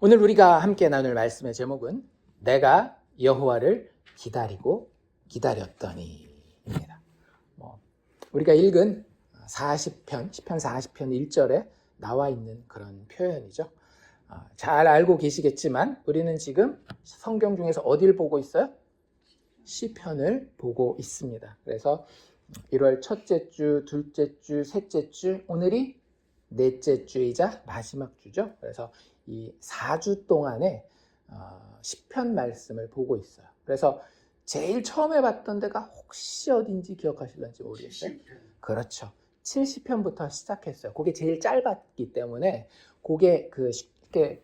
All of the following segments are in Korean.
오늘 우리가 함께 나눌 말씀의 제목은 내가 여호와를 기다리고 기다렸더니입니다. 우리가 읽은 40편, 시편 40편 1절에 나와 있는 그런 표현이죠. 잘 알고 계시겠지만 우리는 지금 성경 중에서 어디를 보고 있어요? 시편을 보고 있습니다. 그래서 1월 첫째 주, 둘째 주, 셋째 주, 오늘이 넷째 주이자 마지막 주죠. 그래서 이 4주 동안에 시편 말씀을 보고 있어요. 그래서 제일 처음에 봤던 데가 혹시 어딘지 기억하실런지 모르겠어요. 그렇죠. 70편부터 시작했어요. 그게 제일 짧았기 때문에 그게 쉽게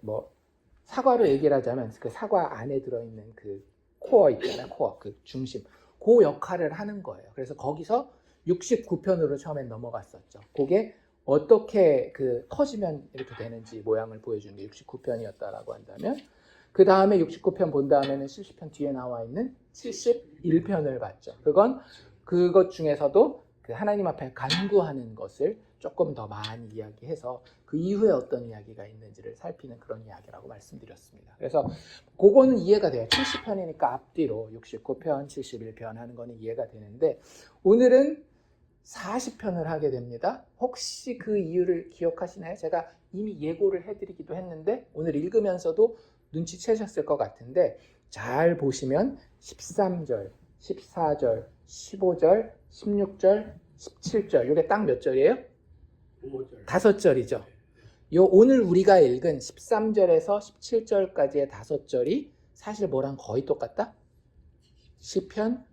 사과로 얘기를 하자면 그 사과 안에 들어있는 그 코어 있잖아요. 코어, 그 중심. 그 역할을 하는 거예요. 그래서 거기서 69편으로 처음엔 넘어갔었죠. 그게 어떻게 커지면 이렇게 되는지 모양을 보여주는 게 69편이었다라고 한다면, 그 다음에 69편 본 다음에는 70편 뒤에 나와 있는 71편을 봤죠. 그것 중에서도 그 하나님 앞에 간구하는 것을 조금 더 많이 이야기해서 그 이후에 어떤 이야기가 있는지를 살피는 그런 이야기라고 말씀드렸습니다. 그래서 그거는 이해가 돼요. 70편이니까 앞뒤로 69편, 71편 하는 거는 이해가 되는데, 오늘은 40편을 하게 됩니다. 혹시 그 이유를 기억하시나요? 제가 이미 예고를 해드리기도 했는데 오늘 읽으면서도 눈치채셨을 것 같은데, 잘 보시면 13절, 14절, 15절, 16절, 17절, 이게 딱 몇 절이에요? 5절. 5절이죠. 오늘 우리가 읽은 13절에서 17절까지의 5절이 사실 뭐랑 거의 똑같다? 시편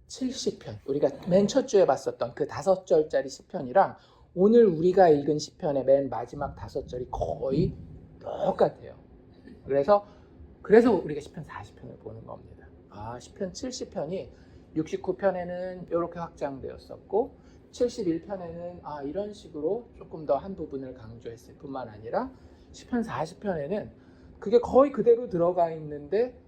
70편, 우리가 맨 첫 주에 봤었던 그 5절짜리 시편이랑 오늘 우리가 읽은 시편의 맨 마지막 5절이 거의 똑같아요. 그래서 우리가 시편 40편을 보는 겁니다. 시편 70편이 69편에는 이렇게 확장되었었고 71편에는 이런 식으로 조금 더 한 부분을 강조했을 뿐만 아니라 시편 40편에는 그게 거의 그대로 들어가 있는데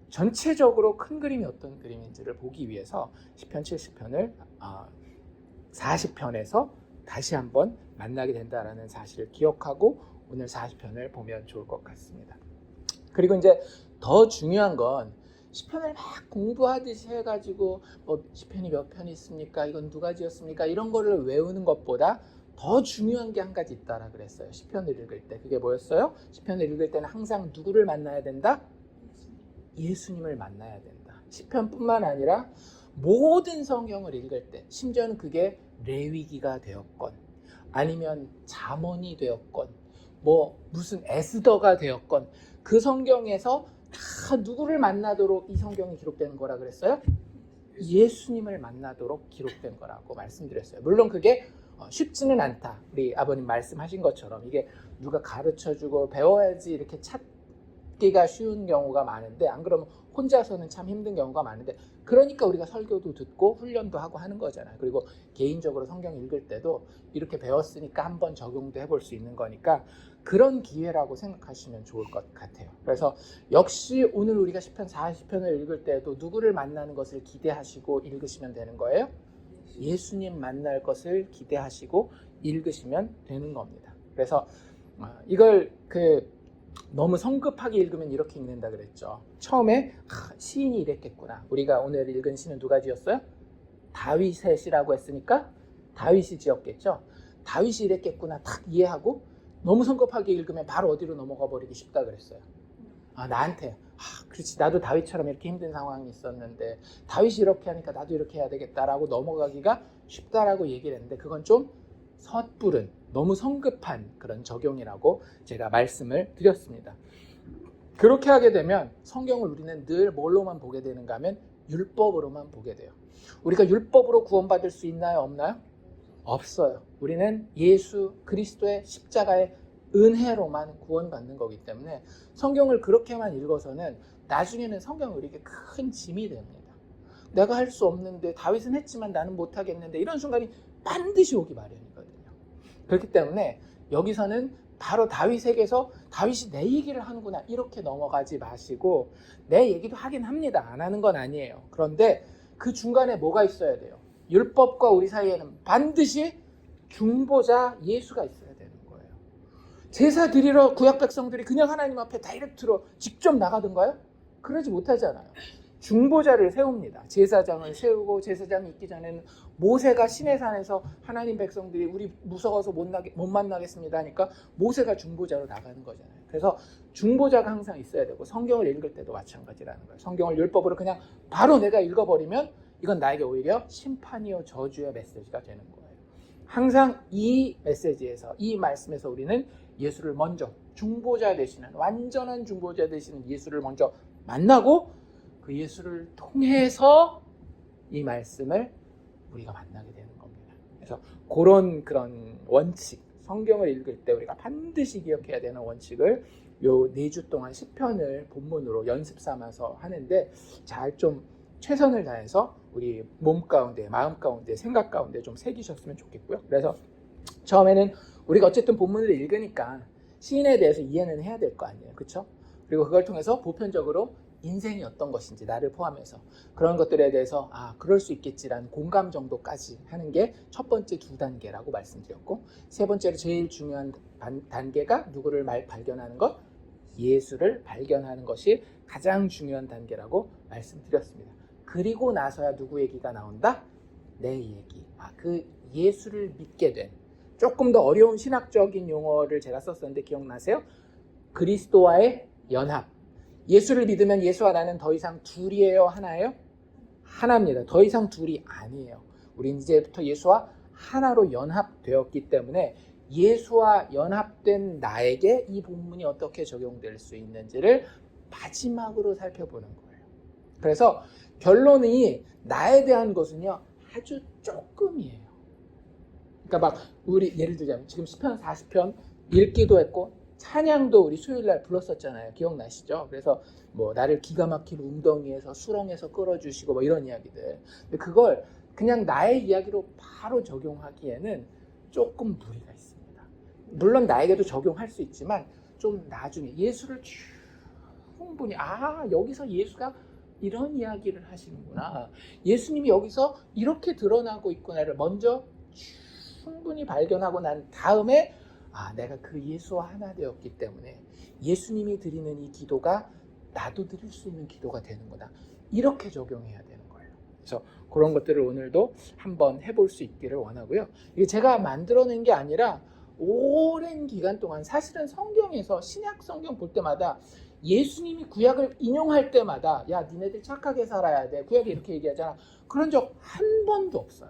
전체적으로 큰 그림이 어떤 그림인지를 보기 위해서 시편 70편을 40편에서 다시 한번 만나게 된다는 사실을 기억하고 오늘 40편을 보면 좋을 것 같습니다. 그리고 이제 더 중요한 건 시편을 막 공부하듯이 해가지고 시편이 몇 편이 있습니까? 이건 누가 지었습니까? 이런 거를 외우는 것보다 더 중요한 게 한 가지 있다라 그랬어요. 시편을 읽을 때. 그게 뭐였어요? 시편을 읽을 때는 항상 누구를 만나야 된다? 예수님을 만나야 된다. 시편뿐만 아니라 모든 성경을 읽을 때, 심지어는 그게 레위기가 되었건 아니면 잠언이 되었건 무슨 에스더가 되었건 그 성경에서 다 누구를 만나도록 이 성경이 기록된 거라 그랬어요? 예수님을 만나도록 기록된 거라고 말씀드렸어요. 물론 그게 쉽지는 않다. 우리 아버님 말씀하신 것처럼 이게 누가 가르쳐주고 배워야지 이렇게 찾기가 쉬운 경우가 많은데, 안 그러면 혼자서는 참 힘든 경우가 많은데, 그러니까 우리가 설교도 듣고 훈련도 하고 하는 거잖아요. 그리고 개인적으로 성경 읽을 때도 이렇게 배웠으니까 한번 적용도 해볼 수 있는 거니까 그런 기회라고 생각하시면 좋을 것 같아요. 그래서 역시 오늘 우리가 시편 40편을 읽을 때도 누구를 만나는 것을 기대하시고 읽으시면 되는 거예요? 예수님 만날 것을 기대하시고 읽으시면 되는 겁니다. 그래서 이걸 너무 성급하게 읽으면 이렇게 읽는다 그랬죠. 처음에 시인이 이랬겠구나. 우리가 오늘 읽은 시는 누가 지었어요? 다윗의 시라고 했으니까 다윗이 지었겠죠. 다윗이 이랬겠구나 딱 이해하고, 너무 성급하게 읽으면 바로 어디로 넘어가 버리기 쉽다 그랬어요. 나한테 그렇지, 나도 다윗처럼 이렇게 힘든 상황이 있었는데 다윗이 이렇게 하니까 나도 이렇게 해야 되겠다라고 넘어가기가 쉽다라고 얘기를 했는데, 그건 좀 섣부른, 너무 성급한 그런 적용이라고 제가 말씀을 드렸습니다. 그렇게 하게 되면 성경을 우리는 늘 뭘로만 보게 되는가 하면 율법으로만 보게 돼요. 우리가 율법으로 구원받을 수 있나요? 없나요? 없어요. 우리는 예수 그리스도의 십자가의 은혜로만 구원받는 거기 때문에 성경을 그렇게만 읽어서는 나중에는 성경은 우리에게 큰 짐이 됩니다. 내가 할 수 없는데, 다윗은 했지만 나는 못하겠는데, 이런 순간이 반드시 오기 마련이거든요. 그렇기 때문에 여기서는 바로 다윗에게서 다윗이 내 얘기를 하는구나 이렇게 넘어가지 마시고, 내 얘기도 하긴 합니다. 안 하는 건 아니에요. 그런데 그 중간에 뭐가 있어야 돼요? 율법과 우리 사이에는 반드시 중보자 예수가 있어야 되는 거예요. 제사 드리러 구약 백성들이 그냥 하나님 앞에 다이렉트로 직접 나가던가요? 그러지 못하잖아요. 중보자를 세웁니다. 제사장을 세우고, 제사장이 있기 전에는 모세가 시내산에서 하나님 백성들이 우리 무서워서 못 만나겠습니다 하니까 모세가 중보자로 나가는 거잖아요. 그래서 중보자가 항상 있어야 되고, 성경을 읽을 때도 마찬가지라는 거예요. 성경을 율법으로 그냥 바로 내가 읽어버리면 이건 나에게 오히려 심판이요 저주의 메시지가 되는 거예요. 항상 이 메시지에서, 이 말씀에서 우리는 예수를 먼저, 중보자 되시는, 완전한 중보자 되시는 예수를 먼저 만나고, 그 예수를 통해서 이 말씀을 우리가 만나게 되는 겁니다. 그래서 그런 원칙, 성경을 읽을 때 우리가 반드시 기억해야 되는 원칙을 요 4주 동안 시편을 본문으로 연습 삼아서 하는데, 잘 좀 최선을 다해서 우리 몸 가운데, 마음 가운데, 생각 가운데 좀 새기셨으면 좋겠고요. 그래서 처음에는 우리가 어쨌든 본문을 읽으니까 시인에 대해서 이해는 해야 될 거 아니에요. 그렇죠? 그리고 그걸 통해서 보편적으로 인생이 어떤 것인지, 나를 포함해서 그런 것들에 대해서 그럴 수 있겠지라는 공감 정도까지 하는 게 첫 번째 2단계라고 말씀드렸고, 세 번째로 제일 중요한 단계가 누구를 발견하는 것? 예수를 발견하는 것이 가장 중요한 단계라고 말씀드렸습니다. 그리고 나서야 누구 얘기가 나온다? 내 얘기. 그 예수를 믿게 된, 조금 더 어려운 신학적인 용어를 제가 썼었는데 기억나세요? 그리스도와의 연합. 예수를 믿으면 예수와 나는 더 이상 둘이에요? 하나예요? 하나입니다. 더 이상 둘이 아니에요. 우린 이제부터 예수와 하나로 연합되었기 때문에 예수와 연합된 나에게 이 본문이 어떻게 적용될 수 있는지를 마지막으로 살펴보는 거예요. 그래서 결론이 나에 대한 것은요, 아주 조금이에요. 그러니까 막 우리 예를 들자면 지금 시편 40편 읽기도 했고 찬양도 우리 수요일날 불렀었잖아요. 기억나시죠? 그래서 뭐 나를 기가 막힌 웅덩이에서 수렁에서 끌어주시고 뭐 이런 이야기들. 근데 그걸 그냥 나의 이야기로 바로 적용하기에는 조금 무리가 있습니다. 물론 나에게도 적용할 수 있지만 좀 나중에 예수를 충분히 여기서 예수가 이런 이야기를 하시는구나, 예수님이 여기서 이렇게 드러나고 있구나를 먼저 충분히 발견하고 난 다음에 내가 그 예수와 하나 되었기 때문에 예수님이 드리는 이 기도가 나도 드릴 수 있는 기도가 되는구나, 이렇게 적용해야 되는 거예요. 그래서 그런 것들을 오늘도 한번 해볼 수 있기를 원하고요. 이게 제가 만들어낸 게 아니라 오랜 기간 동안 사실은 성경에서, 신약 성경 볼 때마다 예수님이 구약을 인용할 때마다 야 니네들 착하게 살아야 돼, 구약이 이렇게 얘기하잖아, 그런 적 한 번도 없어요.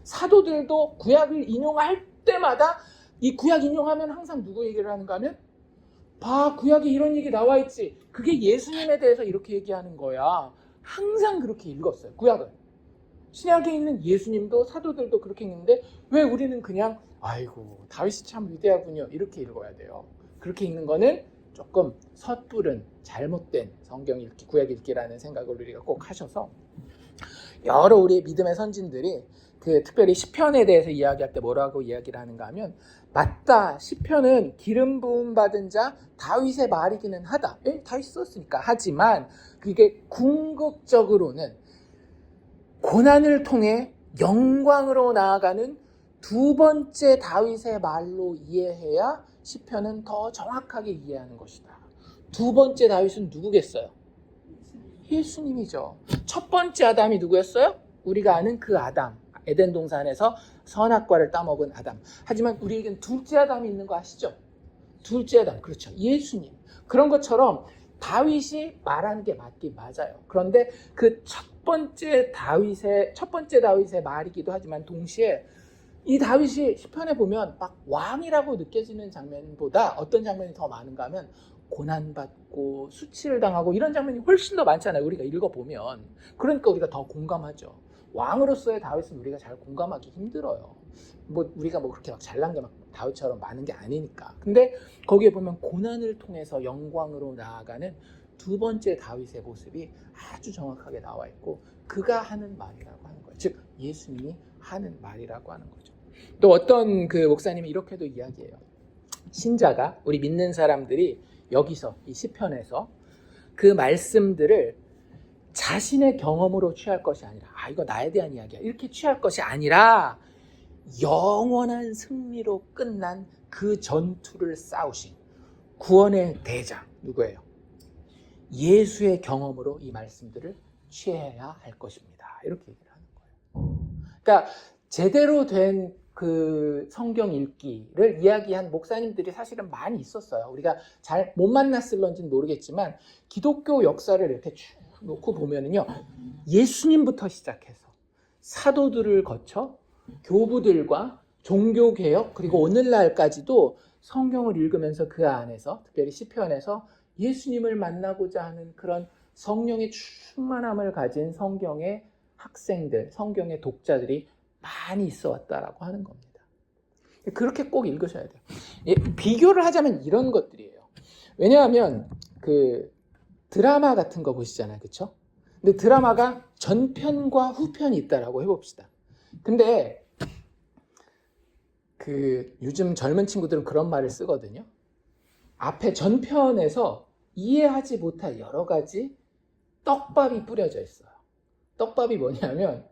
사도들도 구약을 인용할 때마다 이 구약 인용하면 항상 누구 얘기를 하는가 하면 구약에 이런 얘기 나와 있지, 그게 예수님에 대해서 이렇게 얘기하는 거야. 항상 그렇게 읽었어요, 구약을. 신약에 있는 예수님도 사도들도 그렇게 읽는데 왜 우리는 그냥 아이고 다윗이 참 위대하군요 이렇게 읽어야 돼요? 그렇게 읽는 거는 조금 섣부른 잘못된 성경 읽기, 구약 읽기라는 생각을 우리가 꼭 하셔서, 여러 우리 믿음의 선진들이 특별히 시편에 대해서 이야기할 때 뭐라고 이야기를 하는가 하면, 맞다, 시편은 기름 부음 받은 자 다윗의 말이기는 하다. 다윗이 썼으니까. 하지만 그게 궁극적으로는 고난을 통해 영광으로 나아가는 두 번째 다윗의 말로 이해해야 시편은 더 정확하게 이해하는 것이다. 두 번째 다윗은 누구겠어요? 예수님이죠. 첫 번째 아담이 누구였어요? 우리가 아는 그 아담, 에덴 동산에서 선악과를 따먹은 아담. 하지만 우리에겐 둘째 아담이 있는 거 아시죠? 둘째 아담, 그렇죠, 예수님. 그런 것처럼 다윗이 말하는 게 맞긴 맞아요. 그런데 그 첫 번째 다윗의 말이기도 하지만 동시에 이 다윗이 시편에 보면 막 왕이라고 느껴지는 장면보다 어떤 장면이 더 많은가 하면 고난받고 수치를 당하고 이런 장면이 훨씬 더 많잖아요, 우리가 읽어보면. 그러니까 우리가 더 공감하죠. 왕으로서의 다윗은 우리가 잘 공감하기 힘들어요. 우리가 그렇게 막 잘난 게 막 다윗처럼 많은 게 아니니까. 근데 거기에 보면 고난을 통해서 영광으로 나아가는 두 번째 다윗의 모습이 아주 정확하게 나와 있고, 그가 하는 말이라고 하는 거예요. 즉 예수님이 하는 말이라고 하는 거죠. 또 어떤 그 목사님이 이렇게도 이야기해요. 신자가, 우리 믿는 사람들이 여기서 이 시편에서 그 말씀들을 자신의 경험으로 취할 것이 아니라 이거 나에 대한 이야기야 이렇게 취할 것이 아니라 영원한 승리로 끝난 그 전투를 싸우신 구원의 대장 누구예요? 예수의 경험으로 이 말씀들을 취해야 할 것입니다. 이렇게 얘기를 하는 거예요. 그러니까 제대로 된 그 성경 읽기를 이야기한 목사님들이 사실은 많이 있었어요. 우리가 잘 못 만났을런지는 모르겠지만 기독교 역사를 이렇게 쭉 놓고 보면은요, 예수님부터 시작해서 사도들을 거쳐 교부들과 종교개혁, 그리고 오늘날까지도 성경을 읽으면서 그 안에서 특별히 시편에서 예수님을 만나고자 하는 그런 성령의 충만함을 가진 성경의 학생들, 성경의 독자들이 많이 있어 왔다라고 하는 겁니다. 그렇게 꼭 읽으셔야 돼요. 비교를 하자면 이런 것들이에요. 왜냐하면 그 드라마 같은 거 보시잖아요. 그렇죠? 근데 드라마가 전편과 후편이 있다라고 해봅시다. 근데 그 요즘 젊은 친구들은 그런 말을 쓰거든요. 앞에 전편에서 이해하지 못할 여러 가지 떡밥이 뿌려져 있어요. 떡밥이 뭐냐면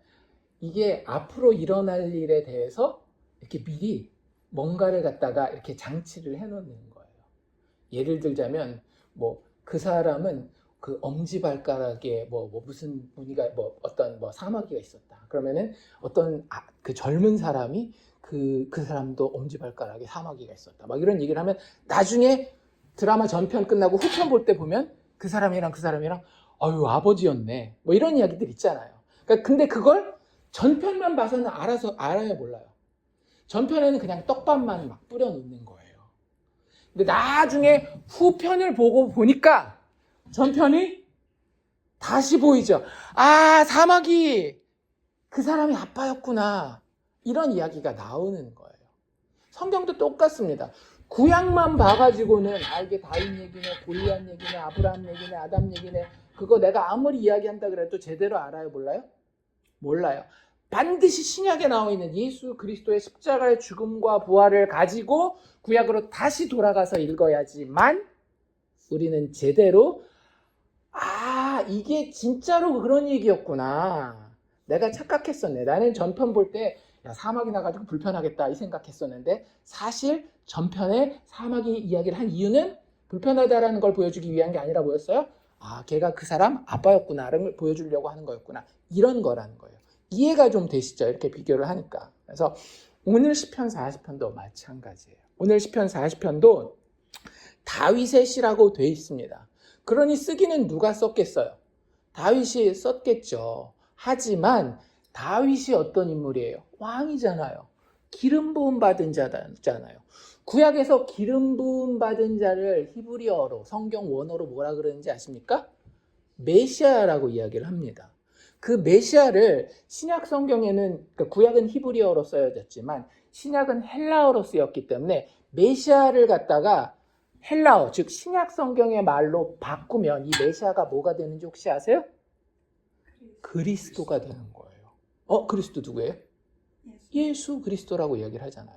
이게 앞으로 일어날 일에 대해서 이렇게 미리 뭔가를 갖다가 이렇게 장치를 해놓는 거예요. 예를 들자면 뭐 그 사람은 그 엄지발가락에 무슨 무늬가 어떤 사마귀가 있었다. 그러면은 어떤 그 젊은 사람이 그 사람도 엄지발가락에 사마귀가 있었다. 막 이런 얘기를 하면 나중에 드라마 전편 끝나고 후편 볼 때 보면 그 사람이랑 아유 아버지였네. 뭐 이런 이야기들 있잖아요. 그러니까 근데 그걸 전편만 봐서는 알아요, 몰라요? 전편에는 그냥 떡밥만 막 뿌려놓는 거예요. 근데 나중에 후편을 보고 보니까 전편이 다시 보이죠. 아, 사마귀 그 사람이 아빠였구나. 이런 이야기가 나오는 거예요. 성경도 똑같습니다. 구약만 봐가지고는 이게 다윗 얘기네, 골리앗 얘기네, 아브라함 얘기네, 아담 얘기네, 그거 내가 아무리 이야기한다 그래도 제대로 알아요, 몰라요? 몰라요. 반드시 신약에 나와 있는 예수 그리스도의 십자가의 죽음과 부활을 가지고 구약으로 다시 돌아가서 읽어야지만 우리는 제대로 이게 진짜로 그런 얘기였구나. 내가 착각했었네. 나는 전편 볼 때 사막이 나가지고 불편하겠다 이 생각했었는데 사실 전편에 사막이 이야기를 한 이유는 불편하다라는 걸 보여주기 위한 게 아니라 뭐였어요? 걔가 그 사람 아빠였구나라는 걸 보여주려고 하는 거였구나. 이런 거라는 거예요. 이해가 좀 되시죠? 이렇게 비교를 하니까. 그래서 오늘 시편 40편도 마찬가지예요. 오늘 시편 40편도 다윗의 시라고 돼 있습니다. 그러니 쓰기는 누가 썼겠어요? 다윗이 썼겠죠. 하지만 다윗이 어떤 인물이에요? 왕이잖아요. 기름 부음 받은 자잖아요. 구약에서 기름 부음 받은 자를 히브리어로 성경 원어로 뭐라 그러는지 아십니까? 메시아라고 이야기를 합니다. 그 메시아를 신약 성경에는 그러니까 구약은 히브리어로 쓰여졌지만 신약은 헬라어로 쓰였기 때문에 메시아를 갖다가 헬라어 즉 신약 성경의 말로 바꾸면 이 메시아가 뭐가 되는지 혹시 아세요? 그리스도가 되는 거예요. 그리스도 누구예요? 예수 그리스도라고 이야기를 하잖아요.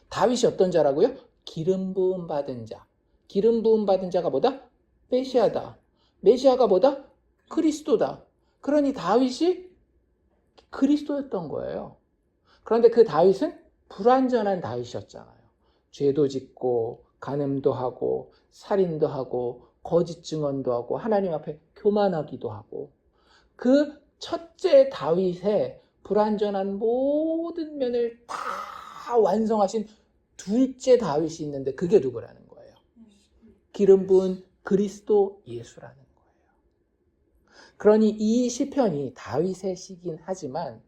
다윗이 어떤 자라고요? 기름 부음 받은 자. 기름 부음 받은 자가 뭐다? 메시아다. 메시아가 뭐다? 그리스도다. 그러니 다윗이 그리스도였던 거예요. 그런데 그 다윗은 불완전한 다윗이었잖아요. 죄도 짓고 간음도 하고 살인도 하고 거짓 증언도 하고 하나님 앞에 교만하기도 하고 그 첫째 다윗의 불완전한 모든 면을 다 완성하신 둘째 다윗이 있는데 그게 누구라는 거예요? 기름 부은 그리스도 예수라는 거예요. 그러니 이 시편이 다윗의 시긴 하지만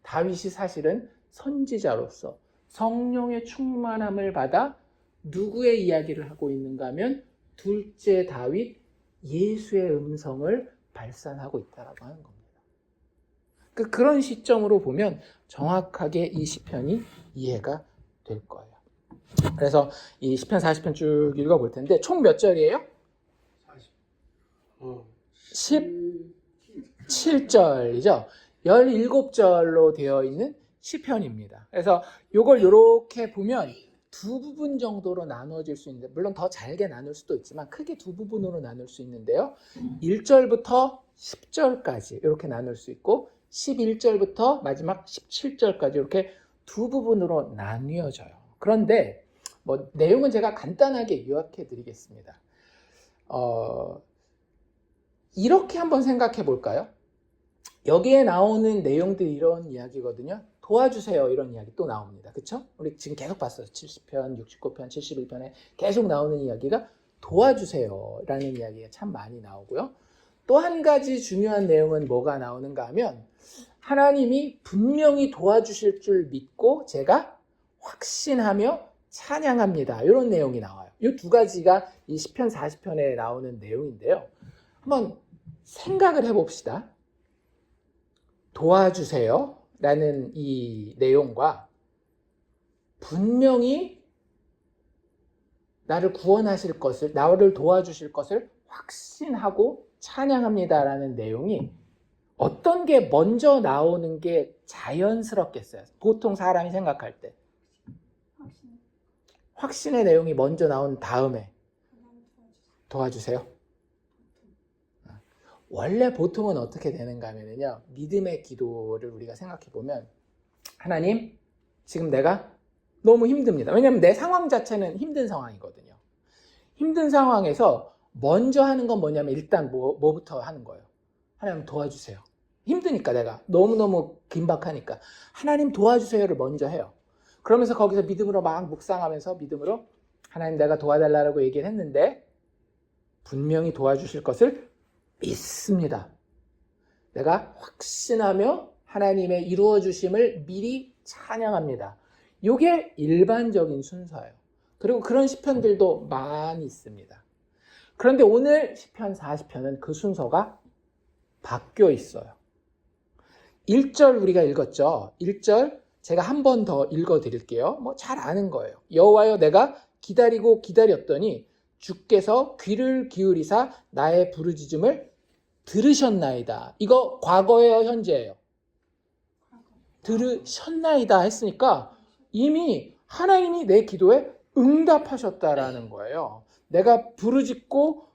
다윗이 사실은 선지자로서 성령의 충만함을 받아 누구의 이야기를 하고 있는가 하면 둘째 다윗 예수의 음성을 발산하고 있다고 하는 겁니다. 그런 시점으로 보면 정확하게 이 시편이 이해가 될 거예요. 그래서 이 시편 40편 쭉 읽어볼 텐데 총 몇 절이에요? 17절이죠. 17절로 되어 있는 시편입니다. 그래서 이걸 이렇게 보면 두 부분 정도로 나누어질 수 있는데 물론 더 잘게 나눌 수도 있지만 크게 두 부분으로 나눌 수 있는데요. 1절부터 10절까지 이렇게 나눌 수 있고 11절부터 마지막 17절까지 이렇게 두 부분으로 나뉘어져요. 그런데 뭐 내용은 제가 간단하게 요약해 드리겠습니다. 이렇게 한번 생각해 볼까요? 여기에 나오는 내용들이 이런 이야기거든요. 도와주세요, 이런 이야기 또 나옵니다. 그쵸? 우리 지금 계속 봤어요. 70편, 69편, 71편에 계속 나오는 이야기가 도와주세요 라는 이야기가 참 많이 나오고요. 또 한 가지 중요한 내용은 뭐가 나오는가 하면, 하나님이 분명히 도와주실 줄 믿고 제가 확신하며 찬양합니다, 이런 내용이 나와요. 이 두 가지가 이 시편 40편에 나오는 내용인데요. 한번 생각을 해봅시다. 도와주세요 라는 이 내용과 분명히 나를 구원하실 것을, 나를 도와주실 것을 확신하고 찬양합니다 라는 내용이 어떤 게 먼저 나오는 게 자연스럽겠어요? 보통 사람이 생각할 때 확신의 내용이 먼저 나온 다음에 도와주세요. 원래 보통은 어떻게 되는가 하면요, 믿음의 기도를 우리가 생각해 보면, 하나님, 지금 내가 너무 힘듭니다. 왜냐하면 내 상황 자체는 힘든 상황이거든요. 힘든 상황에서 먼저 하는 건 뭐냐면 일단 뭐부터 하는 거예요? 하나님 도와주세요. 힘드니까, 내가 너무너무 긴박하니까 하나님 도와주세요를 먼저 해요. 그러면서 거기서 믿음으로 막 묵상하면서 믿음으로 하나님 내가 도와달라고 얘기를 했는데 분명히 도와주실 것을 믿습니다. 내가 확신하며 하나님의 이루어주심을 미리 찬양합니다. 이게 일반적인 순서예요. 그리고 그런 시편들도 많이 있습니다. 그런데 오늘 시편 40편은 그 순서가 바뀌어 있어요. 1절 우리가 읽었죠. 1절 제가 한 번 더 읽어드릴게요. 뭐 잘 아는 거예요. 여호와여, 내가 기다리고 기다렸더니 주께서 귀를 기울이사 나의 부르짖음을 들으셨나이다. 이거 과거예요, 현재예요? 들으셨나이다 했으니까 이미 하나님이 내 기도에 응답하셨다라는 거예요. 내가 부르짖고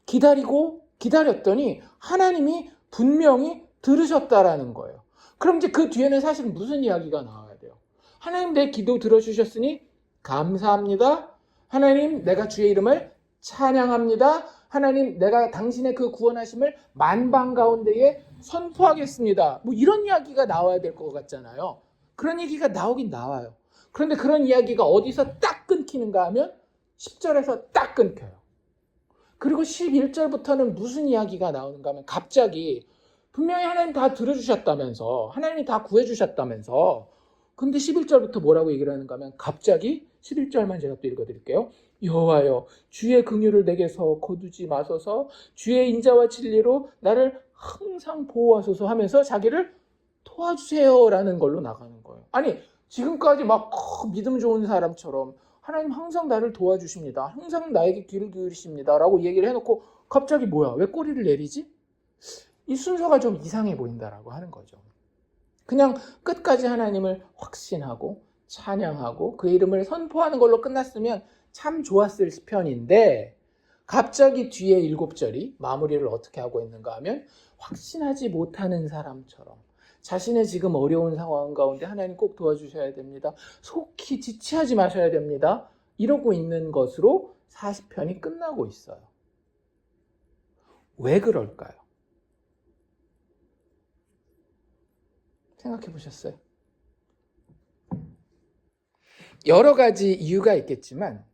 기다리고 기다렸더니 하나님이 분명히 들으셨다라는 거예요. 그럼 이제 그 뒤에는 사실 무슨 이야기가 나와야 돼요? 하나님, 내 기도 들어주셨으니 감사합니다. 하나님, 내가 주의 이름을 찬양합니다. 하나님, 내가 당신의 그 구원하심을 만방 가운데에 선포하겠습니다. 뭐 이런 이야기가 나와야 될 것 같잖아요. 그런 얘기가 나오긴 나와요. 그런데 그런 이야기가 어디서 딱 끊기는가 하면 10절에서 딱 끊겨요. 그리고 11절부터는 무슨 이야기가 나오는가 하면 갑자기 분명히 하나님 다 들어주셨다면서, 하나님이 다 구해주셨다면서, 근데 11절부터 뭐라고 얘기를 하는가 하면 갑자기 11절만 제가 또 읽어드릴게요. 여호와여, 주의 긍휼을 내게서 거두지 마소서, 주의 인자와 진리로 나를 항상 보호하소서 하면서 자기를 도와주세요라는 걸로 나가는 거예요. 아니, 지금까지 막 믿음 좋은 사람처럼 하나님 항상 나를 도와주십니다, 항상 나에게 귀를 기울이십니다 라고 얘기를 해놓고 갑자기 뭐야, 왜 꼬리를 내리지? 이 순서가 좀 이상해 보인다라고 하는 거죠. 그냥 끝까지 하나님을 확신하고 찬양하고 그 이름을 선포하는 걸로 끝났으면 참 좋았을 시편인데, 갑자기 뒤에 7절이 마무리를 어떻게 하고 있는가 하면 확신하지 못하는 사람처럼 자신의 지금 어려운 상황 가운데 하나님 꼭 도와주셔야 됩니다, 속히 지체하지 마셔야 됩니다, 이러고 있는 것으로 40편이 끝나고 있어요. 왜 그럴까요? 생각해 보셨어요? 여러 가지 이유가 있겠지만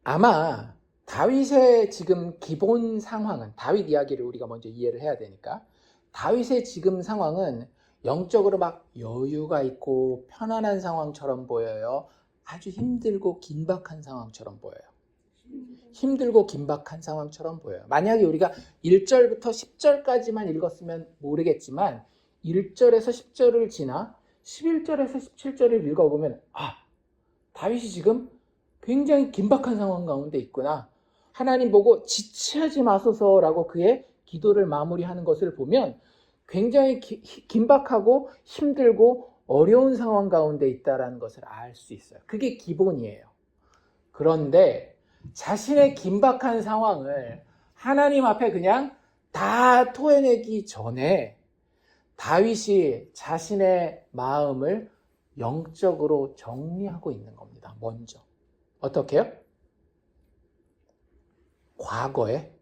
아마 다윗의 지금 기본 상황은, 다윗 이야기를 우리가 먼저 이해를 해야 되니까, 다윗의 지금 상황은 영적으로 막 여유가 있고 편안한 상황처럼 보여요? 아주 힘들고 긴박한 상황처럼 보여요? 힘들고 긴박한 상황처럼 보여요. 만약에 우리가 1절부터 10절까지만 읽었으면 모르겠지만 1절에서 10절을 지나 11절에서 17절을 읽어보면 다윗이 지금 굉장히 긴박한 상황 가운데 있구나, 하나님 보고 지체하지 마소서라고 그의 기도를 마무리하는 것을 보면 굉장히 긴박하고 힘들고 어려운 상황 가운데 있다는 것을 알 수 있어요. 그게 기본이에요. 그런데 자신의 긴박한 상황을 하나님 앞에 그냥 다 토해내기 전에 다윗이 자신의 마음을 영적으로 정리하고 있는 겁니다. 먼저. 어떻게요? 과거에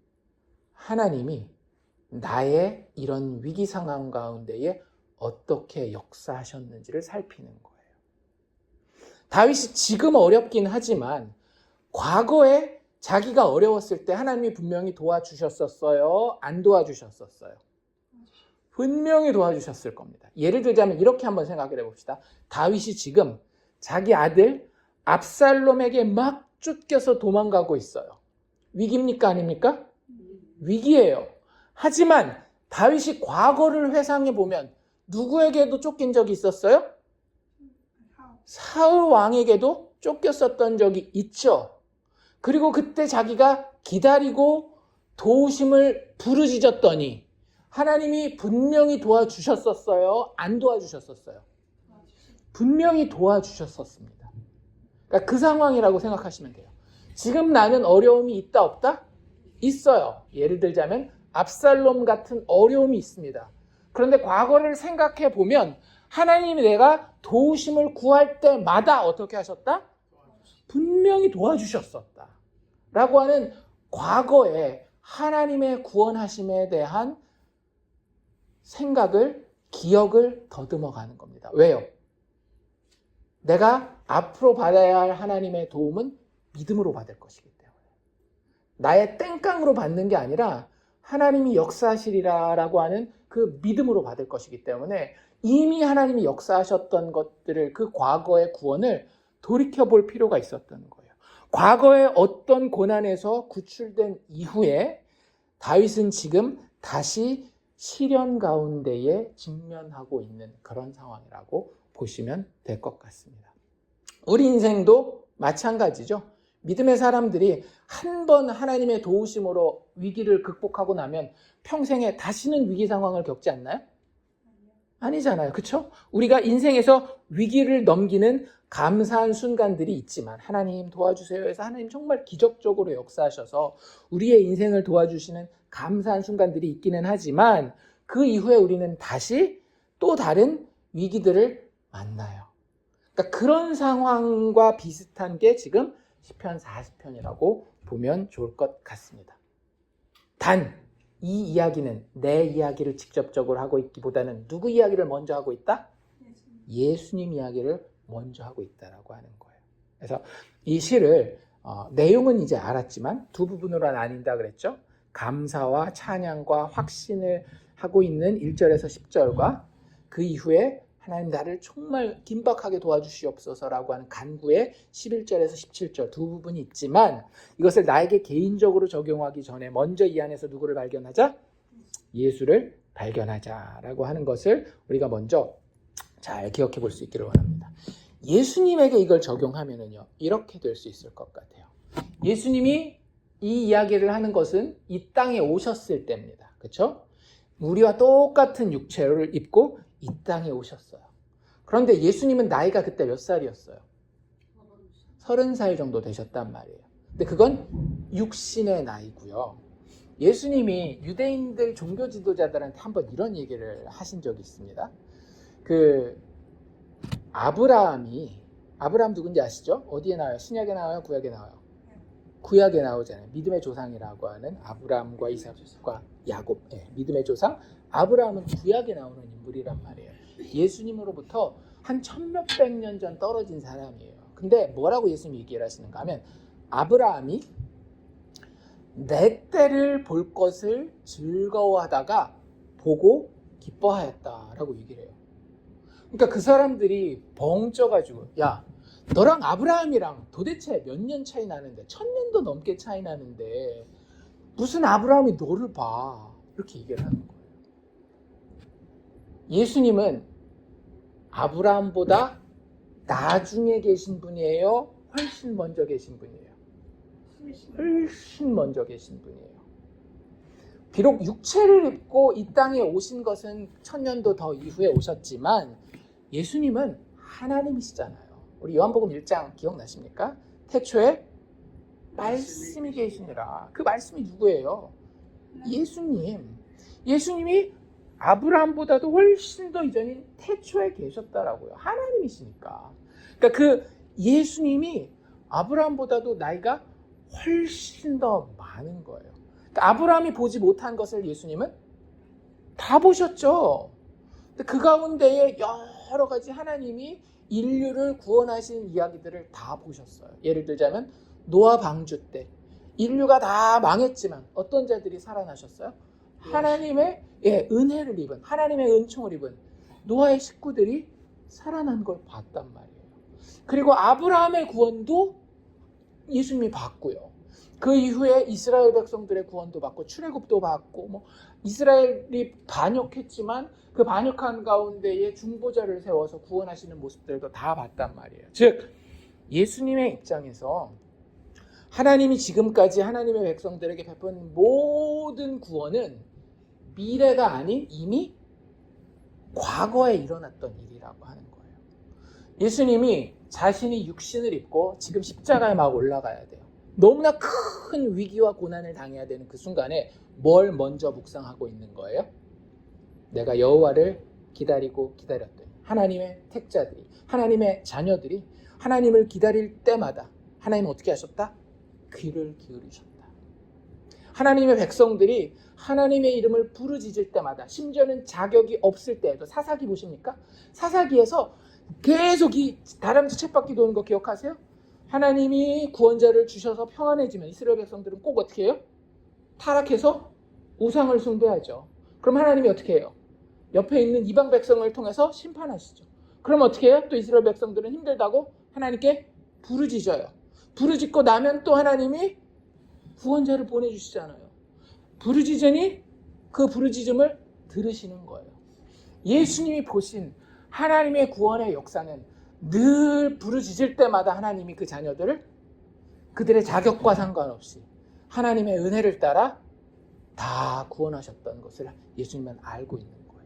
하나님이 나의 이런 위기 상황 가운데에 어떻게 역사하셨는지를 살피는 거예요. 다윗이 지금 어렵긴 하지만 과거에 자기가 어려웠을 때 하나님이 분명히 도와주셨었어요? 안 도와주셨었어요? 분명히 도와주셨을 겁니다. 예를 들자면 이렇게 한번 생각을 해봅시다. 다윗이 지금 자기 아들 압살롬에게 막 쫓겨서 도망가고 있어요. 위기입니까? 아닙니까? 위기예요. 하지만 다윗이 과거를 회상해 보면 누구에게도 쫓긴 적이 있었어요? 사울 왕에게도 쫓겼었던 적이 있죠. 그리고 그때 자기가 기다리고 도우심을 부르짖었더니 하나님이 분명히 도와주셨었어요? 안 도와주셨었어요? 분명히 도와주셨었습니다. 그러니까 그 상황이라고 생각하시면 돼요. 지금 나는 어려움이 있다 없다? 있어요. 예를 들자면 압살롬 같은 어려움이 있습니다. 그런데 과거를 생각해 보면 하나님이 내가 도우심을 구할 때마다 어떻게 하셨다? 분명히 도와주셨었다. 라고 하는 과거에 하나님의 구원하심에 대한 생각을, 기억을 더듬어 가는 겁니다. 왜요? 내가 앞으로 받아야 할 하나님의 도움은 믿음으로 받을 것이기 때문에. 나의 땡깡으로 받는 게 아니라 하나님이 역사하시리라라고 하는 그 믿음으로 받을 것이기 때문에 이미 하나님이 역사하셨던 것들을, 그 과거의 구원을 돌이켜볼 필요가 있었던 거예요. 과거의 어떤 고난에서 구출된 이후에 다윗은 지금 다시 시련 가운데에 직면하고 있는 그런 상황이라고 보시면 될 것 같습니다. 우리 인생도 마찬가지죠. 믿음의 사람들이 한 번 하나님의 도우심으로 위기를 극복하고 나면 평생에 다시는 위기 상황을 겪지 않나요? 아니잖아요. 그렇죠? 우리가 인생에서 위기를 넘기는 감사한 순간들이 있지만 하나님 도와주세요 해서 하나님 정말 기적적으로 역사하셔서 우리의 인생을 도와주시는 감사한 순간들이 있기는 하지만 그 이후에 우리는 다시 또 다른 위기들을 만나요. 그러니까 그런 상황과 비슷한 게 지금 시편 40편이라고 보면 좋을 것 같습니다. 단, 이 이야기는 내 이야기를 직접적으로 하고 있기보다는 누구 이야기를 먼저 하고 있다? 예수님 이야기를 먼저 하고 있다라고 하는 거예요. 그래서 이 시를 내용은 이제 알았지만 두 부분으로 나뉜다 그랬죠. 감사와 찬양과 확신을 하고 있는 1절에서 10절과 그 이후에 하나님 나를 정말 긴박하게 도와주시옵소서라고 하는 간구의 11절에서 17절 두 부분이 있지만 이것을 나에게 개인적으로 적용하기 전에 먼저 이 안에서 누구를 발견하자? 예수를 발견하자라고 하는 것을 우리가 먼저 잘 기억해 볼 수 있기를 원합니다. 예수님에게 이걸 적용하면은요, 이렇게 될 수 있을 것 같아요. 예수님이 이 이야기를 하는 것은 이 땅에 오셨을 때입니다. 그렇죠? 우리와 똑같은 육체를 입고 이 땅에 오셨어요. 그런데 예수님은 나이가 그때 몇 살이었어요? 30살 정도 되셨단 말이에요. 근데 그건 육신의 나이고요. 예수님이 유대인들 종교 지도자들한테 한번 이런 얘기를 하신 적이 있습니다. 아브라함 누군지 아시죠? 어디에 나와요? 신약에 나와요? 구약에 나와요? 구약에 나오잖아요. 믿음의 조상이라고 하는 아브라함과 이삭과 야곱, 믿음의 조상 아브라함은 구약에 나오는 인물이란 말이에요. 예수님으로부터 한 1000몇백 년 전 떨어진 사람이에요. 근데 뭐라고 예수님이 얘기를 하시는가 하면 아브라함이 내 때를 볼 것을 즐거워하다가 보고 기뻐하였다라고 얘기를 해요. 그러니까 그 사람들이 벙쪄가지고 야, 너랑 아브라함이랑 도대체 몇 년 차이 나는데 1000년도 넘게 차이 나는데 무슨 아브라함이 너를 봐, 이렇게 얘기를 하는 거예요. 예수님은 아브라함보다 나중에 계신 분이에요? 훨씬 먼저 계신 분이에요? 훨씬 먼저 계신 분이에요. 비록 육체를 입고 이 땅에 오신 것은 1000년도 더 이후에 오셨지만 예수님은 하나님이시잖아요. 우리 요한복음 1장 기억나십니까? 태초에 말씀이 계시니라. 그 말씀이 누구예요? 예수님. 예수님이 아브라함보다도 훨씬 더 이전인 태초에 계셨다라고요. 하나님이시니까. 그러니까 그 예수님이 아브라함보다도 나이가 훨씬 더 많은 거예요. 그러니까 아브라함이 보지 못한 것을 예수님은 다 보셨죠. 그 가운데에 여러 가지 하나님이 인류를 구원하신 이야기들을 다 보셨어요. 예를 들자면 노아 방주 때 인류가 다 망했지만 어떤 자들이 살아나셨어요? 하나님의 은혜를 입은, 하나님의 은총을 입은 노아의 식구들이 살아난 걸 봤단 말이에요. 그리고 아브라함의 구원도 예수님이 봤고요. 그 이후에 이스라엘 백성들의 구원도 받고 출애굽도 받고 이스라엘이 반역했지만 그 반역한 가운데에 중보자를 세워서 구원하시는 모습들도 다 봤단 말이에요. 즉 예수님의 입장에서 하나님이 지금까지 하나님의 백성들에게 베푼 모든 구원은 미래가 아닌 이미 과거에 일어났던 일이라고 하는 거예요. 예수님이 자신이 육신을 입고 지금 십자가에 막 올라가야 돼요. 너무나 큰 위기와 고난을 당해야 되는 그 순간에 뭘 먼저 묵상하고 있는 거예요? 내가 여호와를 기다리고 기다렸더니 하나님의 택자들이, 하나님의 자녀들이 하나님을 기다릴 때마다 하나님은 어떻게 하셨다? 귀를 기울이셨다. 하나님의 백성들이 하나님의 이름을 부르짖을 때마다, 심지어는 자격이 없을 때에도, 사사기 보십니까? 사사기에서 계속 이 다람쥐 쳇바퀴 도는 거 기억하세요? 하나님이 구원자를 주셔서 평안해지면 이스라엘 백성들은 꼭 어떻게 해요? 타락해서 우상을 숭배하죠. 그럼 하나님이 어떻게 해요? 옆에 있는 이방 백성을 통해서 심판하시죠. 그럼 어떻게 해요? 또 이스라엘 백성들은 힘들다고 하나님께 부르짖어요. 부르짖고 나면 또 하나님이 구원자를 보내주시잖아요. 부르짖으니 그 부르짖음을 들으시는 거예요. 예수님이 보신 하나님의 구원의 역사는 늘 부르짖을 때마다 하나님이 그 자녀들을 그들의 자격과 상관없이 하나님의 은혜를 따라 다 구원하셨던 것을 예수님은 알고 있는 거예요.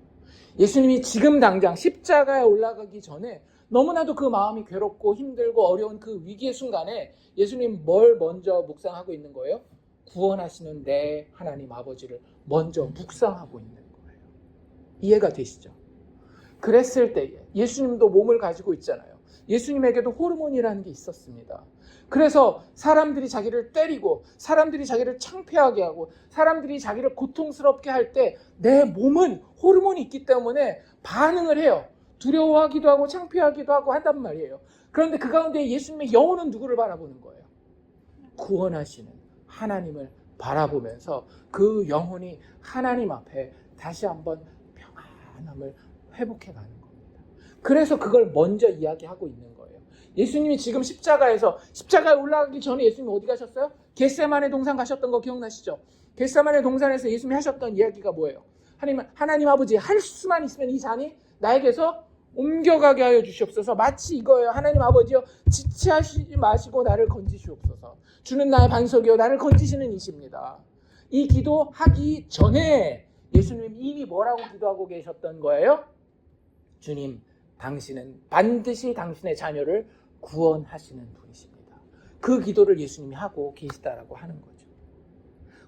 예수님이 지금 당장 십자가에 올라가기 전에 너무나도 그 마음이 괴롭고 힘들고 어려운 그 위기의 순간에 예수님 뭘 먼저 묵상하고 있는 거예요? 구원하시는 내 하나님 아버지를 먼저 묵상하고 있는 거예요. 이해가 되시죠? 그랬을 때에 예수님도 몸을 가지고 있잖아요. 예수님에게도 호르몬이라는 게 있었습니다. 그래서 사람들이 자기를 때리고 사람들이 자기를 창피하게 하고 사람들이 자기를 고통스럽게 할 때 내 몸은 호르몬이 있기 때문에 반응을 해요. 두려워하기도 하고 창피하기도 하고 한단 말이에요. 그런데 그 가운데 예수님의 영혼은 누구를 바라보는 거예요? 구원하시는 하나님을 바라보면서 그 영혼이 하나님 앞에 다시 한번 평안함을 회복해가는 겁니다. 그래서 그걸 먼저 이야기하고 있는 거예요. 예수님이 지금 십자가에 올라가기 전에 예수님이 어디 가셨어요? 겟세마네 동산 가셨던 거 기억나시죠? 겟세마네 동산에서 예수님이 하셨던 이야기가 뭐예요? 하나님 아버지, 할 수만 있으면 이 잔이 나에게서 옮겨가게 하여 주시옵소서. 마치 이거예요. 하나님 아버지여, 지체하시지 마시고 나를 건지시옵소서. 주는 나의 반석이요 나를 건지시는 이십니다. 이 기도하기 전에 예수님 이미 뭐라고 기도하고 계셨던 거예요? 주님, 당신은 반드시 당신의 자녀를 구원하시는 분이십니다. 그 기도를 예수님이 하고 계시다라고 하는 거죠.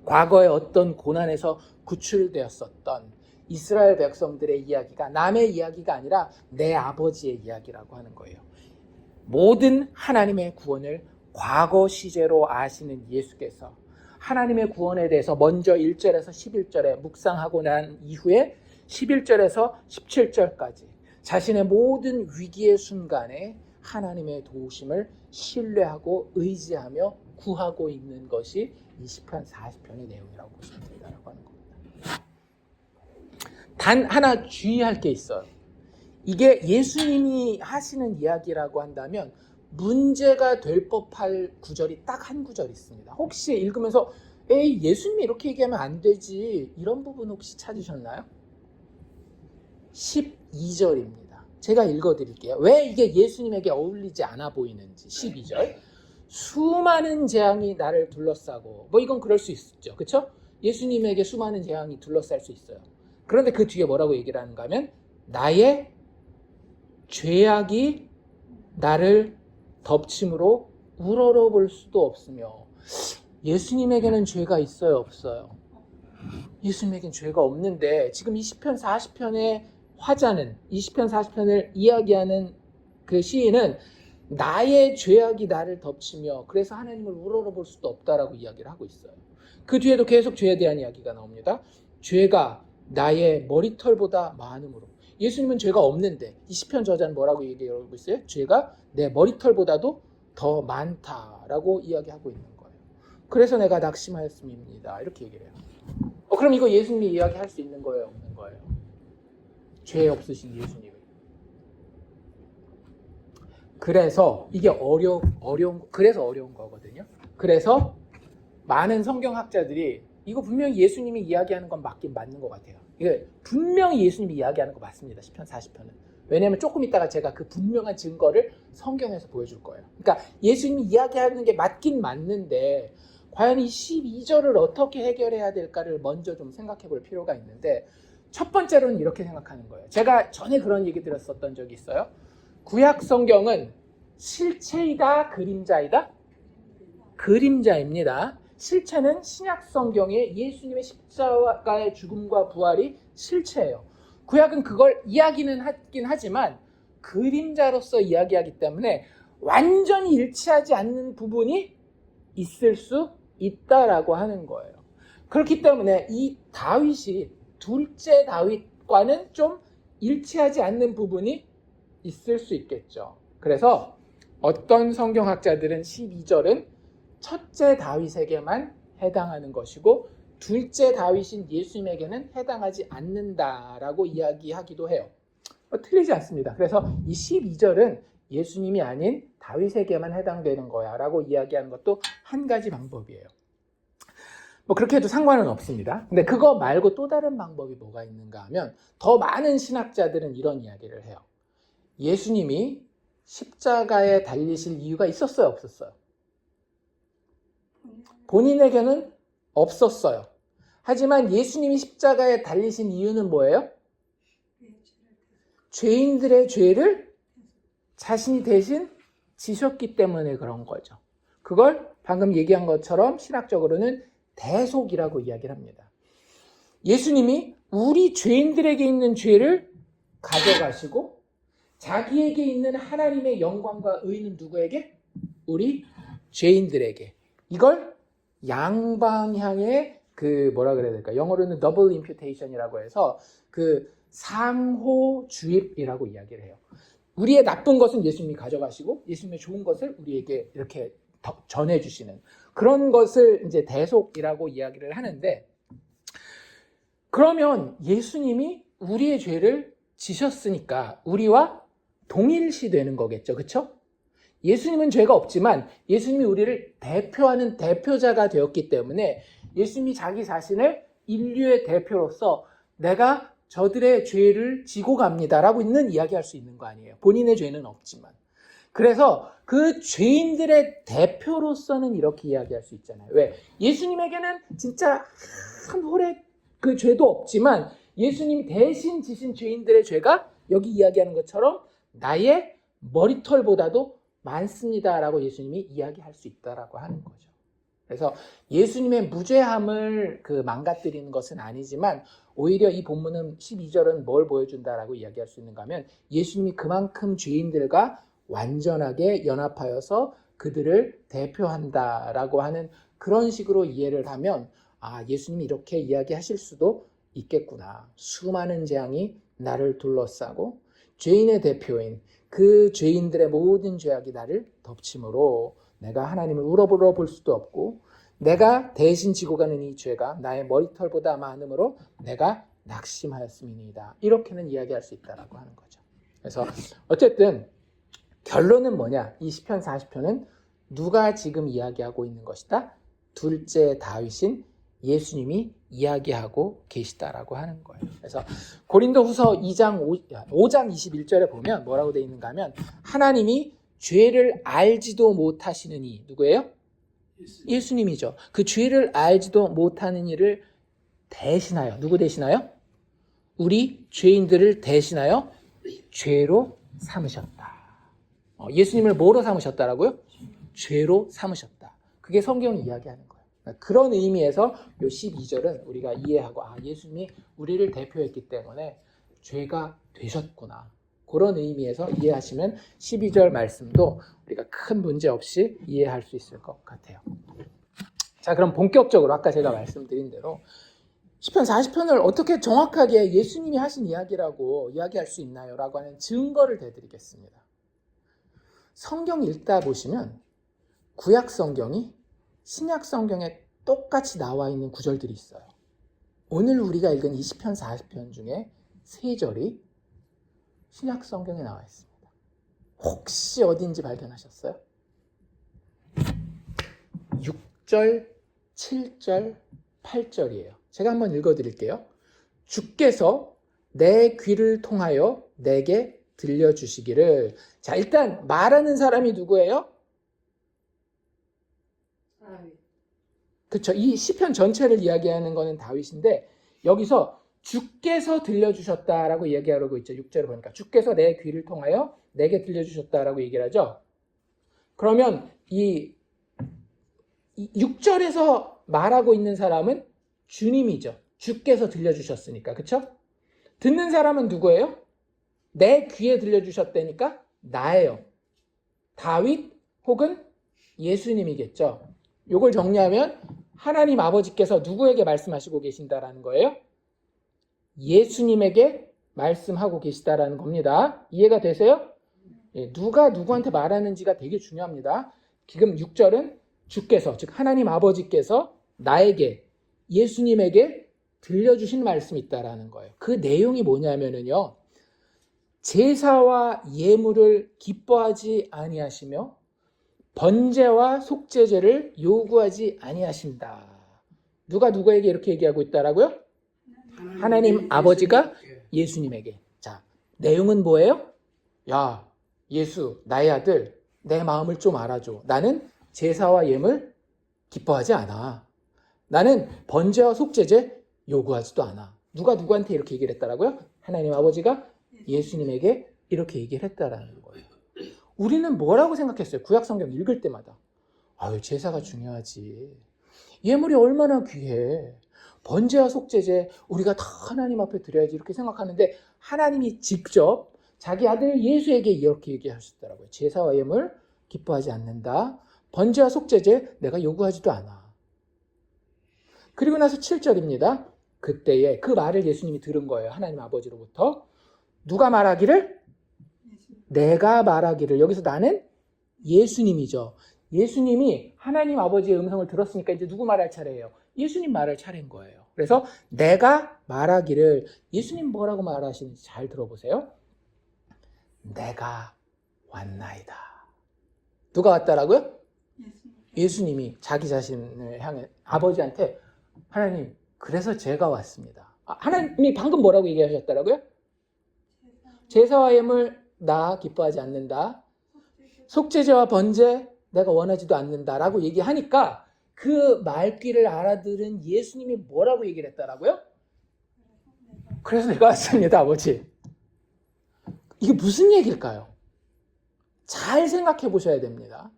과거에 어떤 고난에서 구출되었었던 이스라엘 백성들의 이야기가 남의 이야기가 아니라 내 아버지의 이야기라고 하는 거예요. 모든 하나님의 구원을 과거 시제로 아시는 예수께서 하나님의 구원에 대해서 먼저 1절에서 11절에 묵상하고 난 이후에 11절에서 17절까지 자신의 모든 위기의 순간에 하나님의 도우심을 신뢰하고 의지하며 구하고 있는 것이 이 시편 40편의 내용이라고 보시면 된다고 하는 겁니다. 단 하나 주의할 게 있어요. 이게 예수님이 하시는 이야기라고 한다면 문제가 될 법할 구절이 딱 한 구절 있습니다. 혹시 읽으면서 에이 예수님이 이렇게 얘기하면 안 되지 이런 부분 혹시 찾으셨나요? 12절입니다. 제가 읽어드릴게요. 왜 이게 예수님에게 어울리지 않아 보이는지. 12절. 수많은 재앙이 나를 둘러싸고 이건 그럴 수 있죠. 그렇죠? 예수님에게 수많은 재앙이 둘러쌀 수 있어요. 그런데 그 뒤에 뭐라고 얘기를 하는가 하면 나의 죄악이 나를 덮침으로 우러러볼 수도 없으며 예수님에게는 죄가 있어요? 없어요? 예수님에겐 죄가 없는데 지금 이 시편 40편의 화자는 이 시편 40편을 이야기하는 그 시인은 나의 죄악이 나를 덮치며 그래서 하나님을 우러러볼 수도 없다라고 이야기를 하고 있어요. 그 뒤에도 계속 죄에 대한 이야기가 나옵니다. 죄가 나의 머리털보다 많음으로. 예수님은 죄가 없는데 이 시편 저자는 뭐라고 얘기하고 있어요? 죄가 내 머리털보다도 더 많다라고 이야기하고 있는 거예요. 그래서 내가 낙심하였음입니다. 이렇게 얘기를 해요. 그럼 이거 예수님이 이야기할 수 있는 거예요? 없는 거예요? 죄 없으신 예수님이. 그래서 이게 그래서 어려운 거거든요. 그래서 많은 성경학자들이 이거 분명히 예수님이 이야기하는 건 맞긴 맞는 것 같아요. 이게 분명히 예수님이 이야기하는 거 맞습니다. 시편 40편은. 왜냐하면 조금 있다가 제가 그 분명한 증거를 성경에서 보여줄 거예요. 그러니까 예수님이 이야기하는 게 맞긴 맞는데 과연 이 12절을 어떻게 해결해야 될까를 먼저 좀 생각해 볼 필요가 있는데 첫 번째로는 이렇게 생각하는 거예요. 제가 전에 그런 얘기 들었었던 적이 있어요. 구약 성경은 실체이다, 그림자이다? 그림자입니다. 실체는 신약 성경의 예수님의 십자가의 죽음과 부활이 실체예요. 구약은 그걸 이야기는 하긴 하지만 그림자로서 이야기하기 때문에 완전히 일치하지 않는 부분이 있을 수 있다라고 하는 거예요. 그렇기 때문에 이 다윗이 둘째 다윗과는 좀 일치하지 않는 부분이 있을 수 있겠죠. 그래서 어떤 성경학자들은 12절은 첫째 다윗에게만 해당하는 것이고 둘째 다윗인 예수님에게는 해당하지 않는다라고 이야기하기도 해요. 틀리지 않습니다. 그래서 이 12절은 예수님이 아닌 다윗에게만 해당되는 거야 라고 이야기하는 것도 한 가지 방법이에요. 그렇게 해도 상관은 없습니다. 근데 그거 말고 또 다른 방법이 뭐가 있는가 하면 더 많은 신학자들은 이런 이야기를 해요. 예수님이 십자가에 달리실 이유가 있었어요, 없었어요? 본인에게는 없었어요. 하지만 예수님이 십자가에 달리신 이유는 뭐예요? 죄인들의 죄를 자신이 대신 지셨기 때문에 그런 거죠. 그걸 방금 얘기한 것처럼 신학적으로는 대속이라고 이야기를 합니다. 예수님이 우리 죄인들에게 있는 죄를 가져가시고 자기에게 있는 하나님의 영광과 의는 누구에게? 우리 죄인들에게. 이걸 양방향의 뭐라 그래야 될까? 영어로는 더블 임퓨테이션이라고 해서 상호 주입이라고 이야기를 해요. 우리의 나쁜 것은 예수님이 가져가시고 예수님의 좋은 것을 우리에게 이렇게 전해주시는 그런 것을 이제 대속이라고 이야기를 하는데, 그러면 예수님이 우리의 죄를 지셨으니까 우리와 동일시 되는 거겠죠. 그렇죠? 예수님은 죄가 없지만 예수님이 우리를 대표하는 대표자가 되었기 때문에 예수님이 자기 자신을 인류의 대표로서 내가 저들의 죄를 지고 갑니다라고 있는 이야기할 수 있는 거 아니에요. 본인의 죄는 없지만. 그래서 그 죄인들의 대표로서는 이렇게 이야기할 수 있잖아요. 왜? 예수님에게는 진짜 한 홀의 그 죄도 없지만 예수님이 대신 지신 죄인들의 죄가 여기 이야기하는 것처럼 나의 머리털보다도 많습니다라고 예수님이 이야기할 수 있다라고 하는 거죠. 그래서 예수님의 무죄함을 망가뜨리는 것은 아니지만 오히려 이 본문은 12절은 뭘 보여준다라고 이야기할 수 있는가 하면 예수님이 그만큼 죄인들과 완전하게 연합하여서 그들을 대표한다라고 하는 그런 식으로 이해를 하면 예수님이 이렇게 이야기하실 수도 있겠구나. 수많은 재앙이 나를 둘러싸고 죄인의 대표인 그 죄인들의 모든 죄악이 나를 덮침으로 내가 하나님을 우러볼 수도 없고 내가 대신 지고 가는 이 죄가 나의 머리털보다 많음으로 내가 낙심하였음이니이다. 이렇게는 이야기할 수 있다라고 하는 거죠. 그래서 어쨌든 결론은 뭐냐? 이 시편 40편은 누가 지금 이야기하고 있는 것이다? 둘째 다윗인 예수님이 이야기하고 계시다라고 하는 거예요. 그래서 고린도후서 5장 21절에 보면 뭐라고 되어 있는가 하면 하나님이 죄를 알지도 못하시는 이 누구예요? 예수님이죠. 그 죄를 알지도 못하는 이를 대신하여 누구 대신하여? 우리 죄인들을 대신하여 죄로 삼으셨다. 예수님을 뭐로 삼으셨다라고요? 죄로 삼으셨다. 그게 성경이 이야기하는 거예요. 그런 의미에서 요 12절은 우리가 이해하고 예수님이 우리를 대표했기 때문에 죄가 되셨구나. 그런 의미에서 이해하시면 12절 말씀도 우리가 큰 문제 없이 이해할 수 있을 것 같아요. 자, 그럼 본격적으로 아까 제가 말씀드린 대로 시편 40편을 어떻게 정확하게 예수님이 하신 이야기라고 이야기할 수 있나요? 라고 하는 증거를 대드리겠습니다. 성경 읽다 보시면 구약 성경이 신약 성경에 똑같이 나와 있는 구절들이 있어요. 오늘 우리가 읽은 20편 40편 중에 3절이 신약 성경에 나와 있습니다. 혹시 어딘지 발견하셨어요? 6절, 7절, 8절이에요. 제가 한번 읽어드릴게요. 주께서 내 귀를 통하여 내게 들려주시기를. 자, 일단 말하는 사람이 누구예요? 그렇죠. 이 시편 전체를 이야기하는 거는 다윗인데 여기서 주께서 들려주셨다라고 얘기하고 있죠. 6절을 보니까 주께서 내 귀를 통하여 내게 들려주셨다라고 얘기를 하죠. 그러면 이 6절에서 말하고 있는 사람은 주님이죠. 주께서 들려주셨으니까. 그렇죠? 듣는 사람은 누구예요? 내 귀에 들려주셨다니까 나예요. 다윗 혹은 예수님이겠죠. 이걸 정리하면 하나님 아버지께서 누구에게 말씀하시고 계신다라는 거예요? 예수님에게 말씀하고 계시다라는 겁니다. 이해가 되세요? 누가 누구한테 말하는지가 되게 중요합니다. 지금 6절은 주께서, 즉 하나님 아버지께서 나에게, 예수님에게 들려주신 말씀이 있다라는 거예요. 그 내용이 뭐냐면요, 제사와 예물을 기뻐하지 아니하시며 번제와 속죄제를 요구하지 아니하신다. 누가 누구에게 이렇게 얘기하고 있다라고요? 하나님 아버지가 예수님에게. 자, 내용은 뭐예요? 야, 예수, 나의 아들, 내 마음을 좀 알아줘. 나는 제사와 예물 기뻐하지 않아. 나는 번제와 속죄제 요구하지도 않아. 누가 누구한테 이렇게 얘기를 했다라고요? 하나님 아버지가 예수님에게 이렇게 얘기를 했다라는 거예요. 우리는 뭐라고 생각했어요? 구약 성경 읽을 때마다. 아유, 제사가 중요하지. 예물이 얼마나 귀해. 번제와 속죄제 우리가 다 하나님 앞에 드려야지 이렇게 생각하는데 하나님이 직접 자기 아들 예수에게 이렇게 얘기하셨더라고요. 제사와 예물 기뻐하지 않는다. 번제와 속죄제 내가 요구하지도 않아. 그리고 나서 7절입니다. 그때에 그 말을 예수님이 들은 거예요. 하나님 아버지로부터. 누가 말하기를? 내가 말하기를. 여기서 나는 예수님이죠. 예수님이 하나님 아버지의 음성을 들었으니까 이제 누구 말할 차례예요? 예수님 말할 차례인 거예요. 그래서 내가 말하기를, 예수님 뭐라고 말하시는지 잘 들어보세요. 내가 왔나이다. 누가 왔다라고요? 예수님이 자기 자신을 향해 아버지한테 하나님, 그래서 제가 왔습니다. 하나님이 방금 뭐라고 얘기하셨다라고요? 제사와 예물 나 기뻐하지 않는다. 속죄제와 번제 내가 원하지도 않는다라고 얘기하니까 그 말귀를 알아들은 예수님이 뭐라고 얘기를 했다라고요? 그래서 내가 왔습니다, 아버지. 이게 무슨 얘기일까요? 잘 생각해 보셔야 됩니다.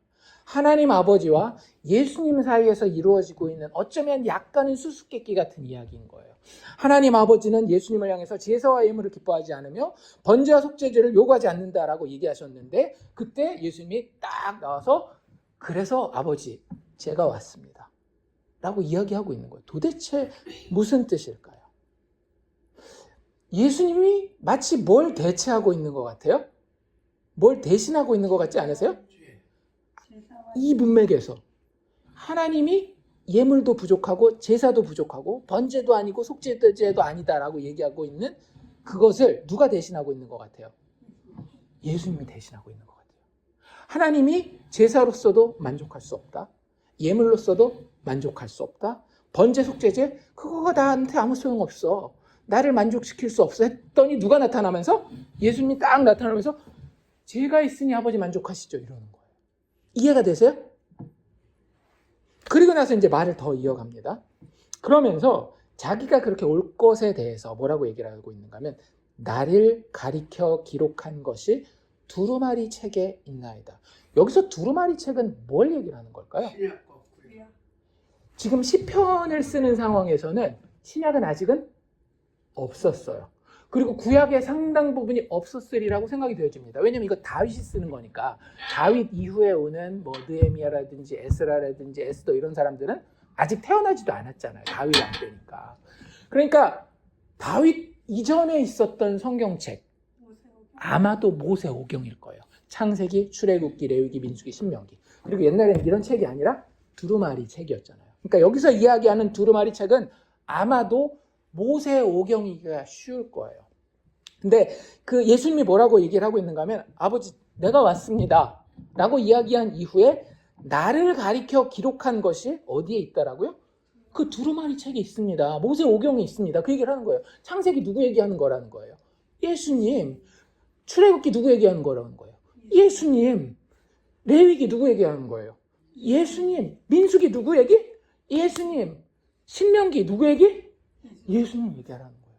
하나님 아버지와 예수님 사이에서 이루어지고 있는 어쩌면 약간은 수수께끼 같은 이야기인 거예요. 하나님 아버지는 예수님을 향해서 제사와 예물을 기뻐하지 않으며 번제와 속죄제를 요구하지 않는다라고 얘기하셨는데 그때 예수님이 딱 나와서 그래서 아버지 제가 왔습니다 라고 이야기하고 있는 거예요. 도대체 무슨 뜻일까요? 예수님이 마치 뭘 대체하고 있는 것 같아요? 뭘 대신하고 있는 것 같지 않으세요? 이 문맥에서 하나님이 예물도 부족하고 제사도 부족하고 번제도 아니고 속죄제도 아니다라고 얘기하고 있는 그것을 누가 대신하고 있는 것 같아요? 예수님이 대신하고 있는 것 같아요. 하나님이 제사로서도 만족할 수 없다. 예물로서도 만족할 수 없다. 번제 속죄제 그거가 나한테 아무 소용없어. 나를 만족시킬 수 없어 했더니 누가 나타나면서 예수님이 딱 나타나면서 제가 있으니 아버지 만족하시죠 이러는 거예요. 이해가 되세요? 그리고 나서 이제 말을 더 이어갑니다. 그러면서 자기가 그렇게 올 것에 대해서 뭐라고 얘기를 하고 있는가 하면 나를 가리켜 기록한 것이 두루마리 책에 있나이다. 여기서 두루마리 책은 뭘 얘기를 하는 걸까요? 지금 시편을 쓰는 상황에서는 신약은 아직은 없었어요. 그리고 구약의 상당 부분이 없었으리라고 생각이 되어집니다. 왜냐면 이거 다윗이 쓰는 거니까. 다윗 이후에 오는 뭐 느헤미야라든지 에스라라든지 에스더 이런 사람들은 아직 태어나지도 않았잖아요. 다윗 왕때니까. 그러니까 다윗 이전에 있었던 성경책 아마도 모세오경일 거예요. 창세기, 출애굽기, 레위기, 민수기, 신명기. 그리고 옛날에는 이런 책이 아니라 두루마리 책이었잖아요. 그러니까 여기서 이야기하는 두루마리 책은 아마도 모세오경이기가 쉬울 거예요. 근데 그 예수님이 뭐라고 얘기를 하고 있는가 하면 아버지 내가 왔습니다 라고 이야기한 이후에 나를 가리켜 기록한 것이 어디에 있다라고요? 그 두루마리 책에 있습니다. 모세오경에 있습니다. 그 얘기를 하는 거예요. 창세기 누구 얘기하는 거라는 거예요? 예수님. 출애굽기 누구 얘기하는 거라는 거예요? 예수님. 레위기 누구 얘기하는 거예요? 예수님. 민수기 누구 얘기? 예수님. 신명기 누구 얘기? 예수님 얘기하라는 거예요.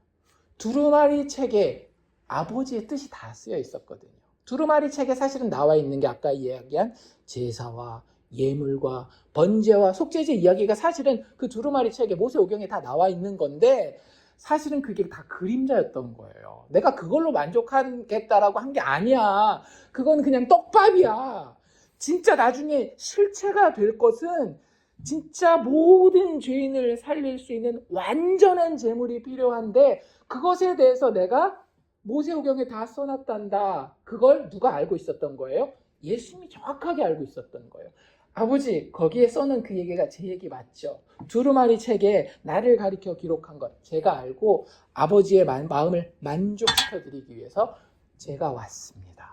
두루마리 책에 아버지의 뜻이 다 쓰여 있었거든요. 두루마리 책에 사실은 나와 있는 게 아까 이야기한 제사와 예물과 번제와 속죄제 이야기가 사실은 그 두루마리 책에 모세오경에 다 나와 있는 건데 사실은 그게 다 그림자였던 거예요. 내가 그걸로 만족하겠다라고 한 게 아니야. 그건 그냥 떡밥이야. 진짜 나중에 실체가 될 것은 진짜 모든 죄인을 살릴 수 있는 완전한 제물이 필요한데 그것에 대해서 내가 모세오경에 다 써놨단다. 그걸 누가 알고 있었던 거예요? 예수님이 정확하게 알고 있었던 거예요. 아버지 거기에 써놓은 그 얘기가 제 얘기 맞죠? 두루마리 책에 나를 가리켜 기록한 것 제가 알고 아버지의 마음을 만족시켜드리기 위해서 제가 왔습니다.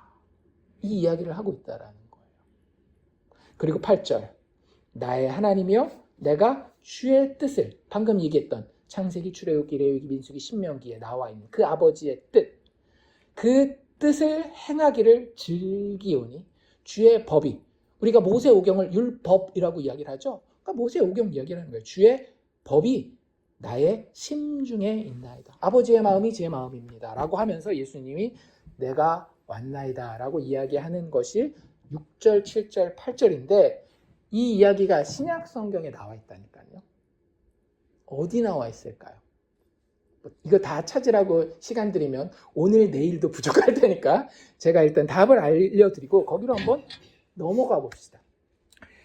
이 이야기를 하고 있다라는 거예요. 그리고 8절 나의 하나님이여 내가 주의 뜻을 방금 얘기했던 창세기, 출애굽기, 레위기, 민수기, 신명기에 나와 있는 그 아버지의 뜻 그 뜻을 행하기를 즐기오니 주의 법이 우리가 모세오경을 율법이라고 이야기를 하죠. 그러니까 모세오경 이야기를 하는 거예요. 주의 법이 나의 심중에 있나이다. 아버지의 마음이 제 마음입니다 라고 하면서 예수님이 내가 왔나이다 라고 이야기하는 것이 6절, 7절, 8절인데 이 이야기가 신약 성경에 나와 있다니까요. 어디 나와 있을까요? 이거 다 찾으라고 시간 들이면 오늘 내일도 부족할 테니까 제가 일단 답을 알려드리고 거기로 한번 넘어가 봅시다.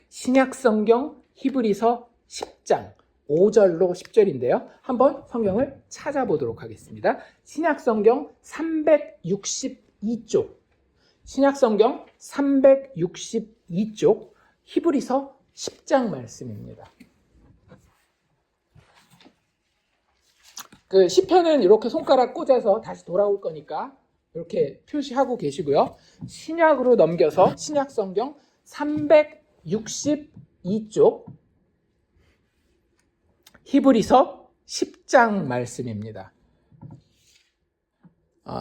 신약 성경 히브리서 10장 5절로 10절인데요. 한번 성경을 찾아보도록 하겠습니다. 신약 성경 362쪽 신약 성경 362쪽 히브리서 10장 말씀입니다. 그 시편은 이렇게 손가락 꽂아서 다시 돌아올 거니까 이렇게 표시하고 계시고요. 신약으로 넘겨서 신약 성경 362쪽 히브리서 10장 말씀입니다.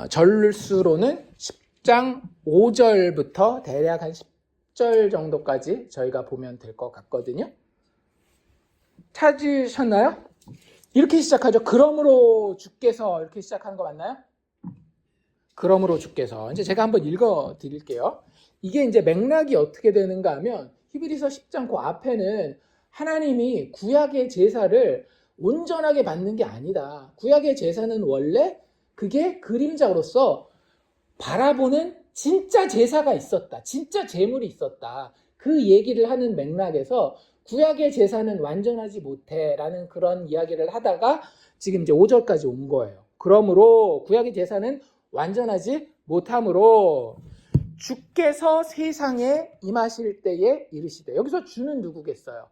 절수로는 10장 5절부터 대략 한 10절 정도까지 저희가 보면 될 것 같거든요. 찾으셨나요? 이렇게 시작하죠. 그러므로 주께서 이렇게 시작하는 거 맞나요? 그러므로 주께서 이제 제가 한번 읽어 드릴게요. 이게 이제 맥락이 어떻게 되는가 하면 히브리서 10장 그 앞에는 하나님이 구약의 제사를 온전하게 받는 게 아니다. 구약의 제사는 원래 그게 그림자로서 바라보는 진짜 제사가 있었다. 진짜 제물이 있었다. 그 얘기를 하는 맥락에서 구약의 제사는 완전하지 못해 라는 그런 이야기를 하다가 지금 이제 5절까지 온 거예요. 그러므로 구약의 제사는 완전하지 못하므로 주께서 세상에 임하실 때에 이르시되 여기서 주는 누구겠어요?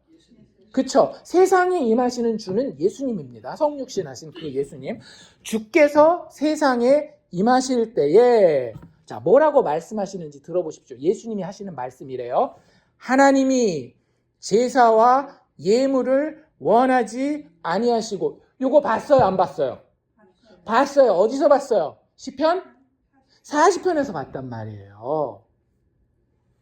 그쵸? 세상에 임하시는 주는 예수님입니다. 성육신 하신 그 예수님. 주께서 세상에 임하실 때에 자 뭐라고 말씀하시는지 들어보십시오. 예수님이 하시는 말씀이래요. 하나님이 제사와 예물을 원하지 아니하시고 요거 봤어요? 안 봤어요? 봤어요. 어디서 봤어요? 시편 40편에서 봤단 말이에요.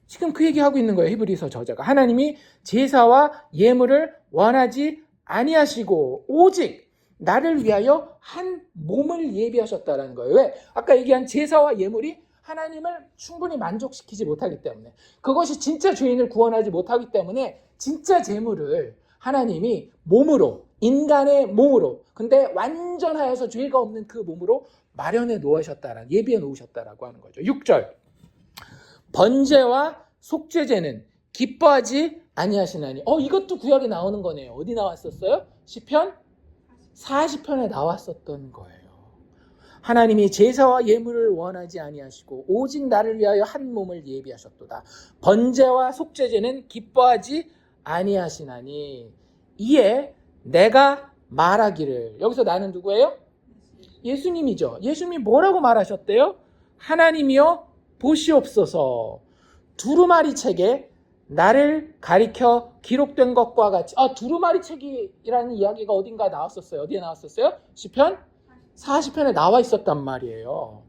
지금 그 얘기하고 있는 거예요. 히브리서 저자가. 하나님이 제사와 예물을 원하지 아니하시고 오직 나를 위하여 한 몸을 예비하셨다는 거예요. 왜? 아까 얘기한 제사와 예물이 하나님을 충분히 만족시키지 못하기 때문에 그것이 진짜 죄인을 구원하지 못하기 때문에 진짜 제물을 하나님이 몸으로, 인간의 몸으로, 근데 완전하여서 죄가 없는 그 몸으로 마련해 놓으셨다라는, 예비해 놓으셨다라고 하는 거죠. 6절. 번제와 속죄제는 기뻐하지 아니하시나니. 이것도 구약에 나오는 거네요. 어디 나왔었어요? 시편 40편에 나왔었던 거예요. 하나님이 제사와 예물을 원하지 아니하시고 오직 나를 위하여 한 몸을 예비하셨도다. 번제와 속죄제는 기뻐하지 아니하시나니 이에 내가 말하기를. 여기서 나는 누구예요? 예수님이죠. 예수님이 뭐라고 말하셨대요? 하나님이여 보시옵소서. 두루마리 책에 나를 가리켜 기록된 것과 같이. 두루마리 책이라는 이야기가 어딘가에 나왔었어요. 어디에 나왔었어요? 시편 40편에 나와 있었단 말이에요.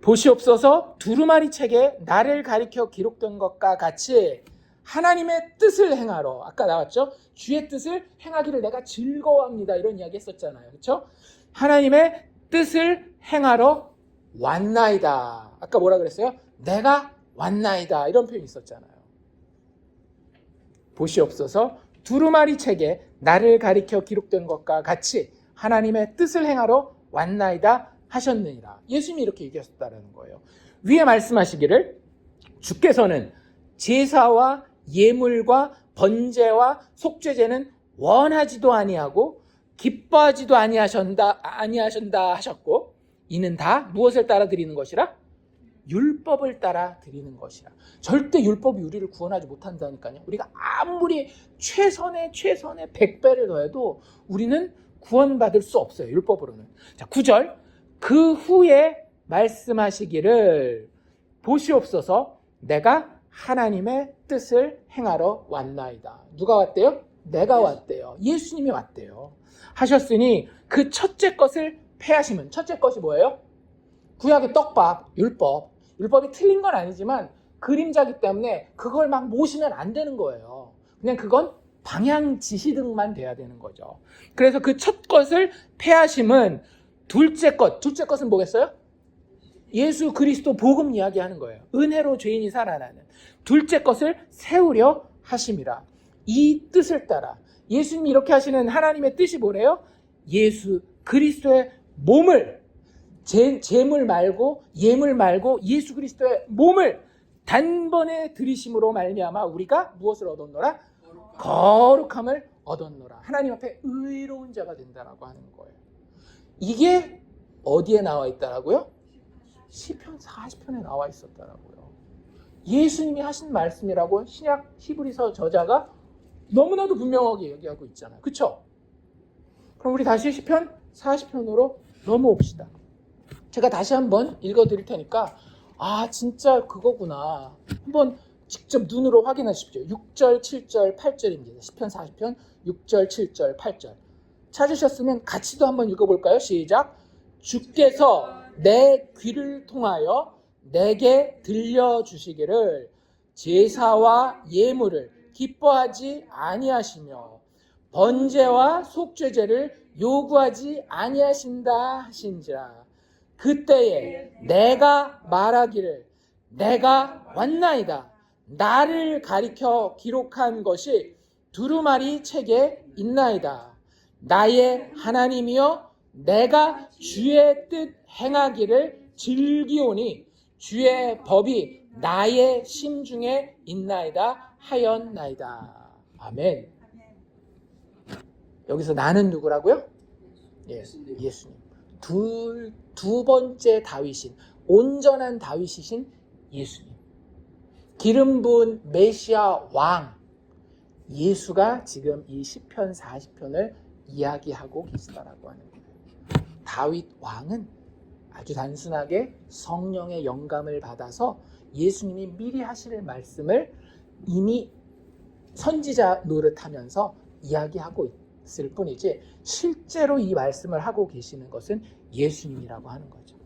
보시옵소서. 두루마리 책에 나를 가리켜 기록된 것과 같이 하나님의 뜻을 행하러. 아까 나왔죠? 주의 뜻을 행하기를 내가 즐거워합니다. 이런 이야기 했었잖아요. 그렇죠? 하나님의 뜻을 행하러 왔나이다. 아까 뭐라 그랬어요? 내가 왔나이다. 이런 표현이 있었잖아요. 보시옵소서. 두루마리 책에 나를 가리켜 기록된 것과 같이 하나님의 뜻을 행하러 왔나이다 하셨느니라. 예수님이 이렇게 얘기하셨다는 거예요. 위에 말씀하시기를 주께서는 제사와 예물과 번제와 속죄제는 원하지도 아니하고 기뻐하지도 아니하신다 하셨고 이는 다 무엇을 따라 드리는 것이라? 율법을 따라 드리는 것이라. 절대 율법이 우리를 구원하지 못한다니까요. 우리가 아무리 최선의 100배를 더해도 우리는 구원받을 수 없어요. 율법으로는. 자, 9절. 그 후에 말씀하시기를 보시옵소서. 내가 하나님의 뜻을 행하러 왔나이다. 누가 왔대요? 내가 왔대요. 예수님이 왔대요. 하셨으니 그 첫째 것을 폐하시면. 첫째 것이 뭐예요? 구약의 떡밥, 율법. 율법이 틀린 건 아니지만 그림자기 때문에 그걸 막 모시면 안 되는 거예요. 그냥 그건 방향 지시등만 돼야 되는 거죠. 그래서 그 첫 것을 폐하심은 둘째 것은 뭐겠어요? 예수 그리스도 복음 이야기하는 거예요. 은혜로 죄인이 살아나는. 둘째 것을 세우려 하심이라. 이 뜻을 따라. 예수님이 이렇게 하시는 하나님의 뜻이 뭐래요? 예수 그리스도의 몸을, 제물 말고 예물 말고 예수 그리스도의 몸을 단번에 들이심으로 말미암아 우리가 무엇을 얻었노라? 거룩함을 얻었노라. 하나님 앞에 의로운 자가 된다라고 하는 거예요. 이게 어디에 나와 있다라고요? 시편 40편에 나와 있었다라고요. 예수님이 하신 말씀이라고 신약 히브리서 저자가 너무나도 분명하게 얘기하고 있잖아요. 그렇죠? 그럼 우리 다시 시편 40편으로 넘어옵시다. 제가 다시 한번 읽어드릴 테니까 진짜 그거구나. 한번 직접 눈으로 확인하십시오. 6절, 7절, 8절입니다. 시편 40편 6절, 7절, 8절. 찾으셨으면 같이도 한번 읽어볼까요? 시작. 주께서 내 귀를 통하여 내게 들려주시기를 제사와 예물을 기뻐하지 아니하시며 번제와 속죄제를 요구하지 아니하신다 하신지라. 그때에 내가 말하기를 내가 왔나이다. 나를 가리켜 기록한 것이 두루마리 책에 있나이다. 나의 하나님이여 내가 주의 뜻 행하기를 즐기오니 주의 법이 나의 심중에 있나이다 하였나이다. 아멘. 여기서 나는 누구라고요? 예수님. 두 번째 다윗인, 온전한 다윗이신 예수님. 기름 부은 메시아 왕 예수가 지금 이 시편 40편을 이야기하고 계시다라고 하는 거예요. 다윗 왕은 아주 단순하게 성령의 영감을 받아서 예수님이 미리 하실 말씀을 이미 선지자 노릇하면서 이야기하고 있을 뿐이지 실제로 이 말씀을 하고 계시는 것은 예수님이라고 하는 거죠.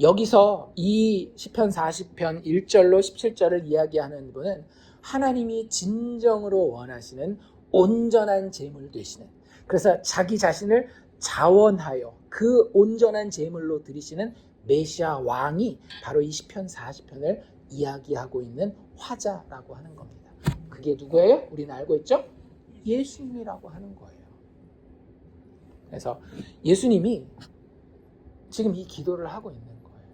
여기서 이 시편 40편 1절로 17절을 이야기하는 분은 하나님이 진정으로 원하시는 온전한 제물 되시는, 그래서 자기 자신을 자원하여 그 온전한 제물로 드리시는 메시아 왕이 바로 이 시편 40편을 이야기하고 있는 화자라고 하는 겁니다. 그게 누구예요? 우리는 알고 있죠? 예수님이라고 하는 거예요. 그래서 예수님이 지금 이 기도를 하고 있는 거예요.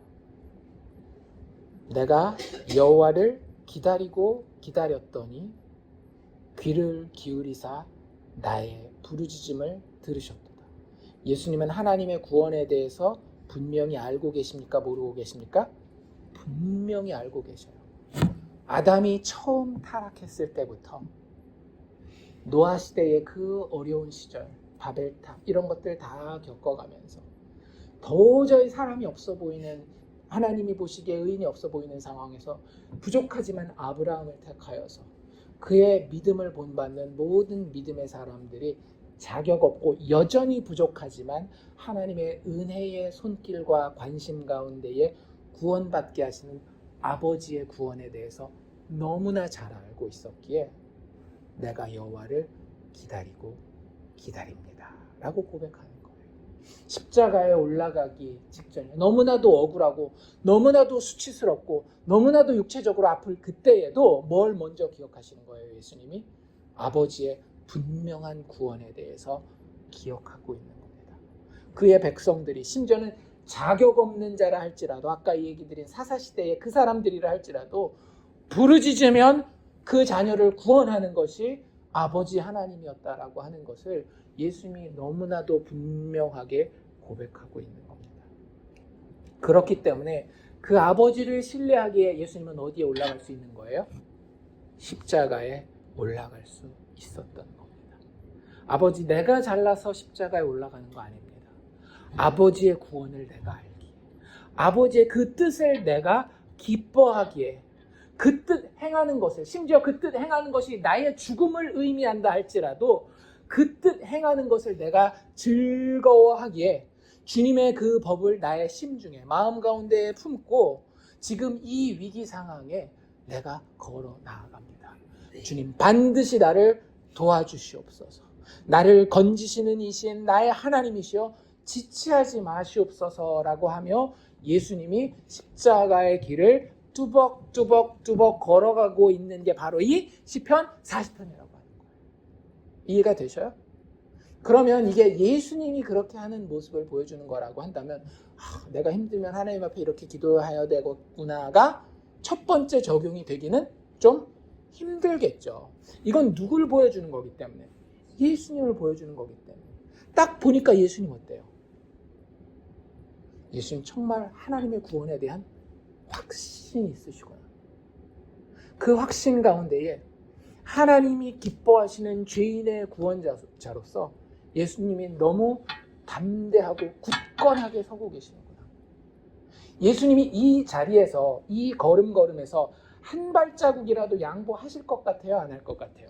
내가 여호와를 기다리고 기다렸더니 귀를 기울이사 나의 부르짖음을 들으셨도다. 예수님은 하나님의 구원에 대해서 분명히 알고 계십니까? 모르고 계십니까? 분명히 알고 계셔요. 아담이 처음 타락했을 때부터 노아 시대의 그 어려운 시절, 바벨탑 이런 것들 다 겪어가면서 도저히 사람이 없어 보이는, 하나님이 보시기에 의인이 없어 보이는 상황에서 부족하지만 아브라함을 택하여서 그의 믿음을 본받는 모든 믿음의 사람들이 자격 없고 여전히 부족하지만 하나님의 은혜의 손길과 관심 가운데에 구원받게 하시는 아버지의 구원에 대해서 너무나 잘 알고 있었기에 내가 여호와를 기다리고 기다립니다 라고 고백하는 거예요. 십자가에 올라가기 직전에 너무나도 억울하고 너무나도 수치스럽고 너무나도 육체적으로 아플 그때에도 뭘 먼저 기억하시는 거예요? 예수님이 아버지의 분명한 구원에 대해서 기억하고 있는 겁니다. 그의 백성들이, 심지어는 자격 없는 자라 할지라도, 아까 이 얘기 드린 사사시대의 그 사람들이라 할지라도 부르짖으면 그 자녀를 구원하는 것이 아버지 하나님이었다라고 하는 것을 예수님이 너무나도 분명하게 고백하고 있는 겁니다. 그렇기 때문에 그 아버지를 신뢰하기에 예수님은 어디에 올라갈 수 있는 거예요? 십자가에 올라갈 수 있었던 겁니다. 아버지, 내가 잘나서 십자가에 올라가는 거 아닙니다. 아버지의 구원을 내가 알기에, 아버지의 그 뜻을 내가 기뻐하기에, 그 뜻 행하는 것을, 심지어 그 뜻 행하는 것이 나의 죽음을 의미한다 할지라도 그 뜻 행하는 것을 내가 즐거워하기에 주님의 그 법을 나의 심중에, 마음 가운데에 품고 지금 이 위기 상황에 내가 걸어 나아갑니다. 주님, 반드시 나를 도와주시옵소서. 나를 건지시는 이신 나의 하나님이시여 지체하지 마시옵소서라고 하며 예수님이 십자가의 길을 뚜벅뚜벅 걸어가고 있는 게 바로 이 시편 40편이라고 하는 거예요. 이해가 되셔요? 그러면 이게 예수님이 그렇게 하는 모습을 보여주는 거라고 한다면 내가 힘들면 하나님 앞에 이렇게 기도해야 되겠구나가 첫 번째 적용이 되기는 좀 힘들겠죠. 이건 누굴 보여주는 거기 때문에, 예수님을 보여주는 거기 때문에. 딱 보니까 예수님 어때요? 예수님 정말 하나님의 구원에 대한 확신이 있으시구나. 그 확신 가운데에 하나님이 기뻐하시는 죄인의 구원자로서 예수님이 너무 담대하고 굳건하게 서고 계시는구나. 예수님이 이 자리에서, 이 걸음걸음에서 한 발자국이라도 양보하실 것 같아요? 안 할 것 같아요?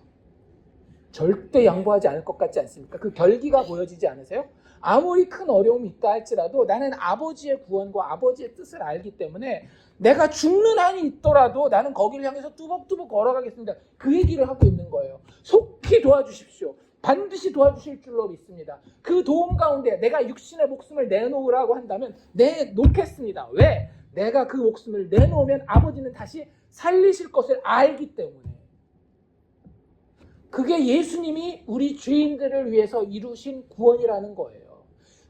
절대 양보하지 않을 것 같지 않습니까? 그 결기가 보여지지 않으세요? 아무리 큰 어려움이 있다 할지라도 나는 아버지의 구원과 아버지의 뜻을 알기 때문에 내가 죽는 한이 있더라도 나는 거기를 향해서 뚜벅뚜벅 걸어가겠습니다. 그 얘기를 하고 있는 거예요. 속히 도와주십시오. 반드시 도와주실 줄로 믿습니다. 그 도움 가운데 내가 육신의 목숨을 내놓으라고 한다면 내놓겠습니다. 왜? 내가 그 목숨을 내놓으면 아버지는 다시 살리실 것을 알기 때문에. 그게 예수님이 우리 죄인들을 위해서 이루신 구원이라는 거예요.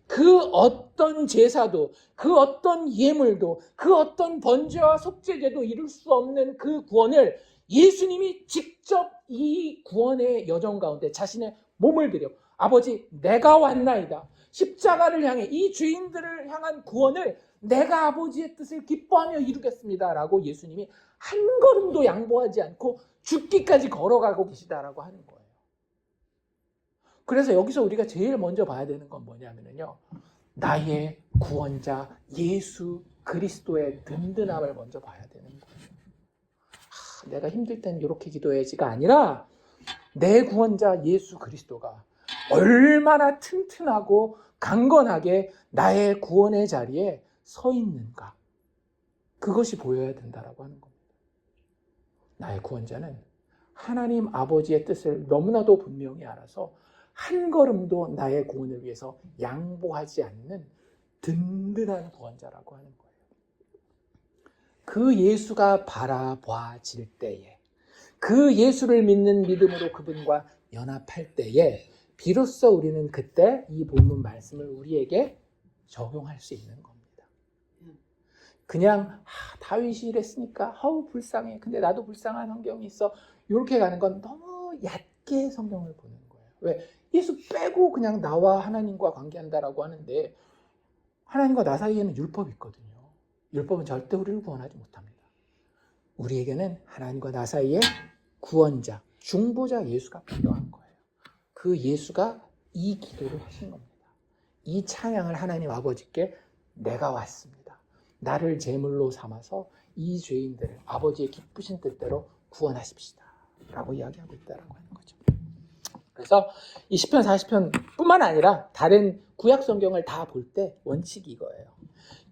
그 어떤 제사도, 그 어떤 예물도, 그 어떤 번제와 속죄제도 이룰 수 없는 그 구원을 예수님이 직접 이 구원의 여정 가운데 자신의 몸을 들여, 아버지 내가 왔나이다. 십자가를 향해 이 죄인들을 향한 구원을 내가 아버지의 뜻을 기뻐하며 이루겠습니다 라고 예수님이 한 걸음도 양보하지 않고 죽기까지 걸어가고 계시다라고 하는 거예요. 그래서 여기서 우리가 제일 먼저 봐야 되는 건 뭐냐면요, 나의 구원자 예수 그리스도의 든든함을 먼저 봐야 되는 거예요. 내가 힘들 땐 이렇게 기도해야지가 아니라 내 구원자 예수 그리스도가 얼마나 튼튼하고 강건하게 나의 구원의 자리에 서 있는가, 그것이 보여야 된다라고 하는 겁니다. 나의 구원자는 하나님 아버지의 뜻을 너무나도 분명히 알아서 한 걸음도 나의 구원을 위해서 양보하지 않는 든든한 구원자라고 하는 거예요. 그 예수가 바라봐질 때에, 그 예수를 믿는 믿음으로 그분과 연합할 때에 비로소 우리는 그때 이 본문 말씀을 우리에게 적용할 수 있는 겁니다. 그냥 다윗이 이랬으니까 불쌍해. 근데 나도 불쌍한 환경이 있어. 이렇게 가는 건 너무 얕게 성경을 보는 거예요. 왜? 예수 빼고 그냥 나와 하나님과 관계한다라고 하는데 하나님과 나 사이에는 율법이 있거든요. 율법은 절대 우리를 구원하지 못합니다. 우리에게는 하나님과 나 사이에 구원자, 중보자 예수가 필요한 거예요. 그 예수가 이 기도를 하신 겁니다. 이 찬양을 하나님 아버지께 내가 왔습니다. 나를 제물로 삼아서 이 죄인들을 아버지의 기쁘신 뜻대로 구원하십시다 라고 이야기하고 있다라고 하는 거죠. 그래서 이 시편 40편 뿐만 아니라 다른 구약 성경을 다 볼 때 원칙이 이거예요.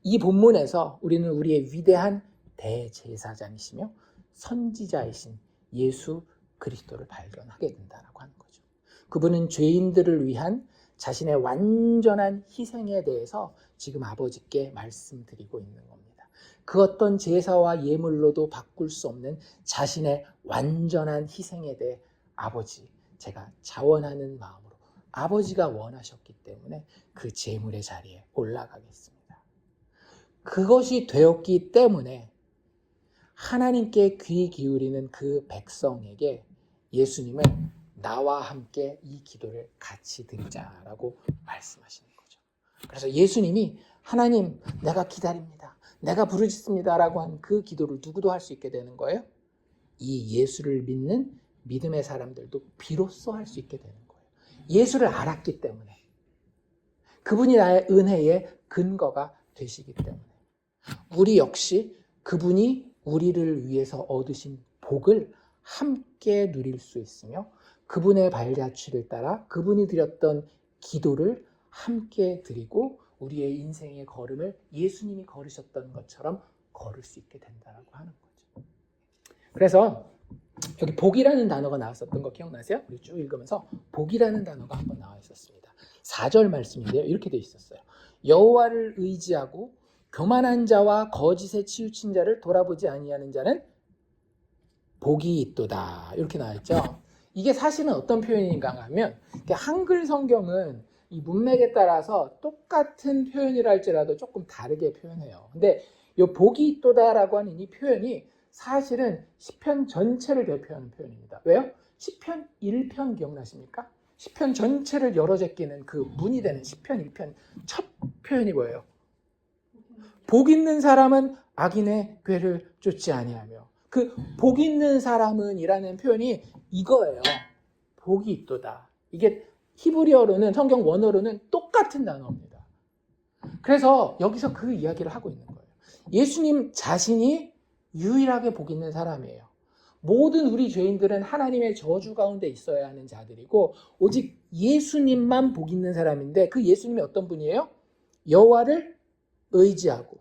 이 본문에서 우리는 우리의 위대한 대제사장이시며 선지자이신 예수 그리스도를 발견하게 된다라고 하는 거죠. 그분은 죄인들을 위한 자신의 완전한 희생에 대해서 지금 아버지께 말씀드리고 있는 겁니다. 그 어떤 제사와 예물로도 바꿀 수 없는 자신의 완전한 희생에 대해 아버지, 제가 자원하는 마음으로 아버지가 원하셨기 때문에 그 제물의 자리에 올라가겠습니다. 그것이 되었기 때문에 하나님께 귀 기울이는 그 백성에게 예수님은 나와 함께 이 기도를 같이 드리자라고 말씀하시는 거죠. 그래서 예수님이 하나님 내가 기다립니다. 내가 부르짖습니다 라고 한 그 기도를 누구도 할 수 있게 되는 거예요. 이 예수를 믿는 믿음의 사람들도 비로소 할 수 있게 되는 거예요. 예수를 알았기 때문에 그분이 나의 은혜의 근거가 되시기 때문에 우리 역시 그분이 우리를 위해서 얻으신 복을 함께 누릴 수 있으며 그분의 발자취를 따라 그분이 드렸던 기도를 함께 드리고 우리의 인생의 걸음을 예수님이 걸으셨던 것처럼 걸을 수 있게 된다고 하는 거죠. 그래서 여기 복이라는 단어가 나왔었던 거 기억나세요? 우리 쭉 읽으면서 복이라는 단어가 한번 나와 있었습니다. 4절 말씀인데요. 이렇게 돼 있었어요. 여호와를 의지하고 교만한 자와 거짓에 치우친 자를 돌아보지 아니하는 자는 복이 있도다. 이렇게 나와 있죠. 이게 사실은 어떤 표현인가 하면 한글 성경은 이 문맥에 따라서 똑같은 표현이라 할지라도 조금 다르게 표현해요. 근데 이 복이 있도다라고 하는 이 표현이 사실은 시편 전체를 대표하는 표현입니다. 왜요? 시편 1편 기억나십니까? 시편 전체를 열어 제끼는 그 문이 되는 시편 1편 첫 표현이 뭐예요? 복 있는 사람은 악인의 궤를 쫓지 아니하며 그 복 있는 사람은 이라는 표현이 이거예요. 복이 있도다. 이게 히브리어로는 성경 원어로는 똑같은 단어입니다. 그래서 여기서 그 이야기를 하고 있는 거예요. 예수님 자신이 유일하게 복 있는 사람이에요. 모든 우리 죄인들은 하나님의 저주 가운데 있어야 하는 자들이고 오직 예수님만 복 있는 사람인데 그 예수님이 어떤 분이에요? 여호와를 의지하고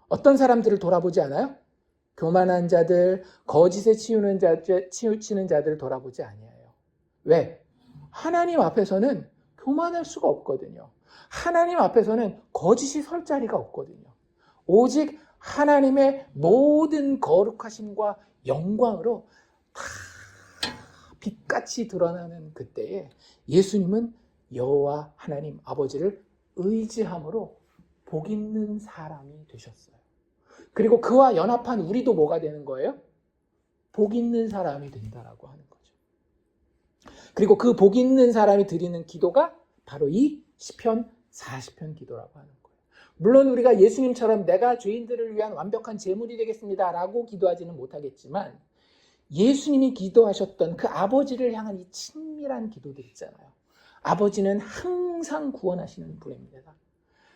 어떤 사람들을 돌아보지 않아요? 교만한 자들, 거짓에 치우치는 자들을 돌아보지 아니해요. 왜? 하나님 앞에서는 교만할 수가 없거든요. 하나님 앞에서는 거짓이 설 자리가 없거든요. 오직 하나님의 모든 거룩하심과 영광으로 다 빛같이 드러나는 그때에 예수님은 여호와 하나님 아버지를 의지함으로 복 있는 사람이 되셨어요. 그리고 그와 연합한 우리도 뭐가 되는 거예요? 복 있는 사람이 된다라고 하는 거죠. 그리고 그 복 있는 사람이 드리는 기도가 바로 이 시편 40편 기도라고 하는 거예요. 물론 우리가 예수님처럼 내가 죄인들을 위한 완벽한 제물이 되겠습니다 라고 기도하지는 못하겠지만 예수님이 기도하셨던 그 아버지를 향한 이 친밀한 기도들 있잖아요. 아버지는 항상 구원하시는 분입니다.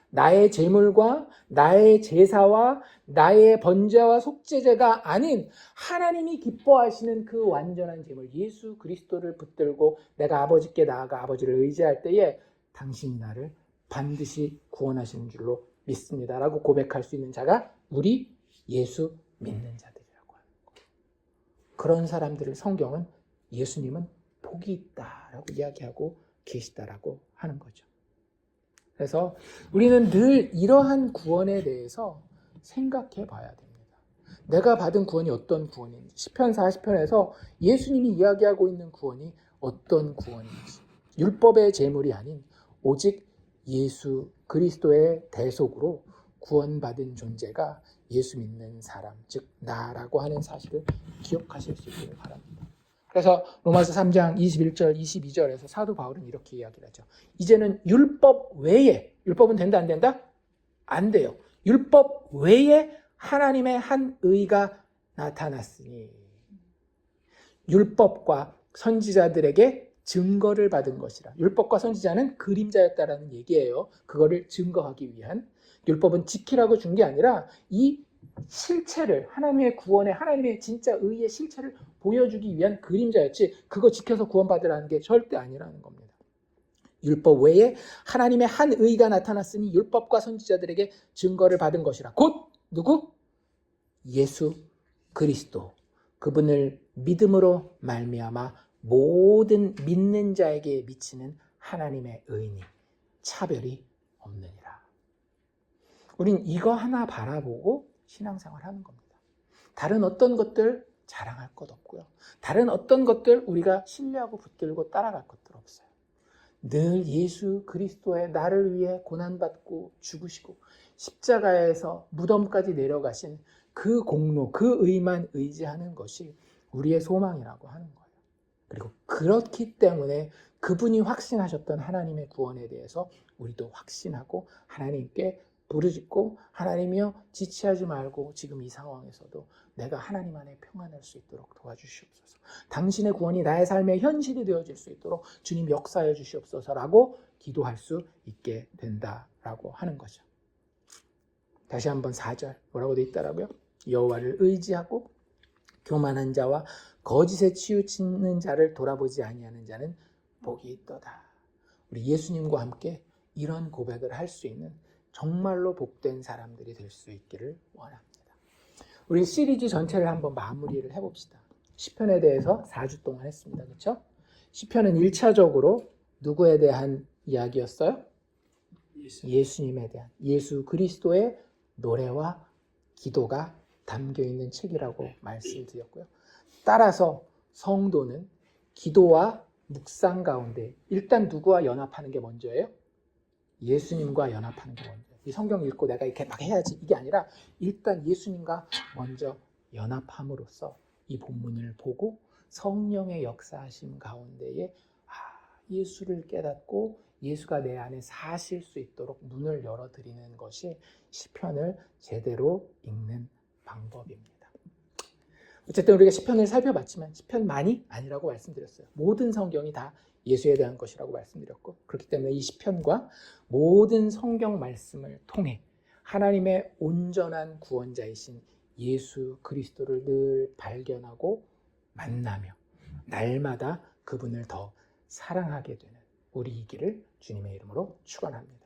나의 제물과 나의 제사와 나의 번제와 속죄제가 아닌 하나님이 기뻐하시는 그 완전한 제물 예수 그리스도를 붙들고 내가 아버지께 나아가 아버지를 의지할 때에 당신이 나를 반드시 구원하시는 줄로 믿습니다 라고 고백할 수 있는 자가 우리 예수 믿는 자들이라고 하는 거예요. 그런 사람들을 성경은 예수님은 복이 있다라고 이야기하고 계시다라고 하는 거죠. 그래서 우리는 늘 이러한 구원에 대해서 생각해 봐야 됩니다. 내가 받은 구원이 어떤 구원인지 시편 40편에서 예수님이 이야기하고 있는 구원이 어떤 구원인지, 율법의 제물이 아닌 오직 예수 그리스도의 대속으로 구원받은 존재가 예수 믿는 사람, 즉 나라고 하는 사실을 기억하실 수 있기를 바랍니다. 그래서 로마서 3장 21절, 22절에서 사도 바울은 이렇게 이야기를 하죠. 이제는 율법 외에, 율법은 된다 안 된다? 안 돼요. 율법 외에 하나님의 한 의가 나타났으니 율법과 선지자들에게 증거를 받은 것이라. 율법과 선지자는 그림자였다라는 얘기예요. 그거를 증거하기 위한. 율법은 지키라고 준 게 아니라 이 실체를, 하나님의 구원의, 하나님의 진짜 의의 실체를 보여주기 위한 그림자였지, 그거 지켜서 구원받으라는 게 절대 아니라는 겁니다. 율법 외에 하나님의 한 의가 나타났으니 율법과 선지자들에게 증거를 받은 것이라. 곧 누구? 예수 그리스도. 그분을 믿음으로 말미암아 모든 믿는 자에게 미치는 하나님의 의니 차별이 없느니라. 우린 이거 하나 바라보고 신앙생활 하는 겁니다. 다른 어떤 것들 자랑할 것 없고요. 다른 어떤 것들 우리가 신뢰하고 붙들고 따라갈 것들 없어요. 늘 예수 그리스도의 나를 위해 고난받고 죽으시고 십자가에서 무덤까지 내려가신 그 공로, 그 의만 의지하는 것이 우리의 소망이라고 하는 거예요. 그리고 그렇기 때문에 그분이 확신하셨던 하나님의 구원에 대해서 우리도 확신하고 하나님께 부르짖고, 하나님이여 지체하지 말고 지금 이 상황에서도 내가 하나님 안에 평안할 수 있도록 도와주시옵소서. 당신의 구원이 나의 삶의 현실이 되어질 수 있도록 주님 역사해 주시옵소서라고 기도할 수 있게 된다라고 하는 거죠. 다시 한번 4절 뭐라고 돼 있더라고요? 여호와를 의지하고 교만한 자와 거짓에 치우치는 자를 돌아보지 아니하는 자는 복이 있도다. 우리 예수님과 함께 이런 고백을 할 수 있는 정말로 복된 사람들이 될 수 있기를 원합니다. 우리 시리즈 전체를 한번 마무리를 해봅시다. 시편에 대해서 4주 동안 했습니다. 그렇죠? 시편은 1차적으로 누구에 대한 이야기였어요? 예수님에 대한, 예수 그리스도의 노래와 기도가 담겨있는 책이라고 말씀드렸고요. 따라서 성도는 기도와 묵상 가운데 일단 누구와 연합하는 게 먼저예요? 예수님과 연합하는 게 먼저예요. 이 성경 읽고 내가 이렇게 막 해야지 이게 아니라 일단 예수님과 먼저 연합함으로써 이 본문을 보고 성령의 역사하심 가운데에 예수를 깨닫고 예수가 내 안에 사실 수 있도록 문을 열어드리는 것이 시편을 제대로 읽는 방법입니다. 어쨌든 우리가 시편을 살펴봤지만 시편만이 아니라고 말씀드렸어요. 모든 성경이 다 예수에 대한 것이라고 말씀드렸고, 그렇기 때문에 이 시편과 모든 성경 말씀을 통해 하나님의 온전한 구원자이신 예수 그리스도를 늘 발견하고 만나며 날마다 그분을 더 사랑하게 되는 우리이기를 주님의 이름으로 축원합니다.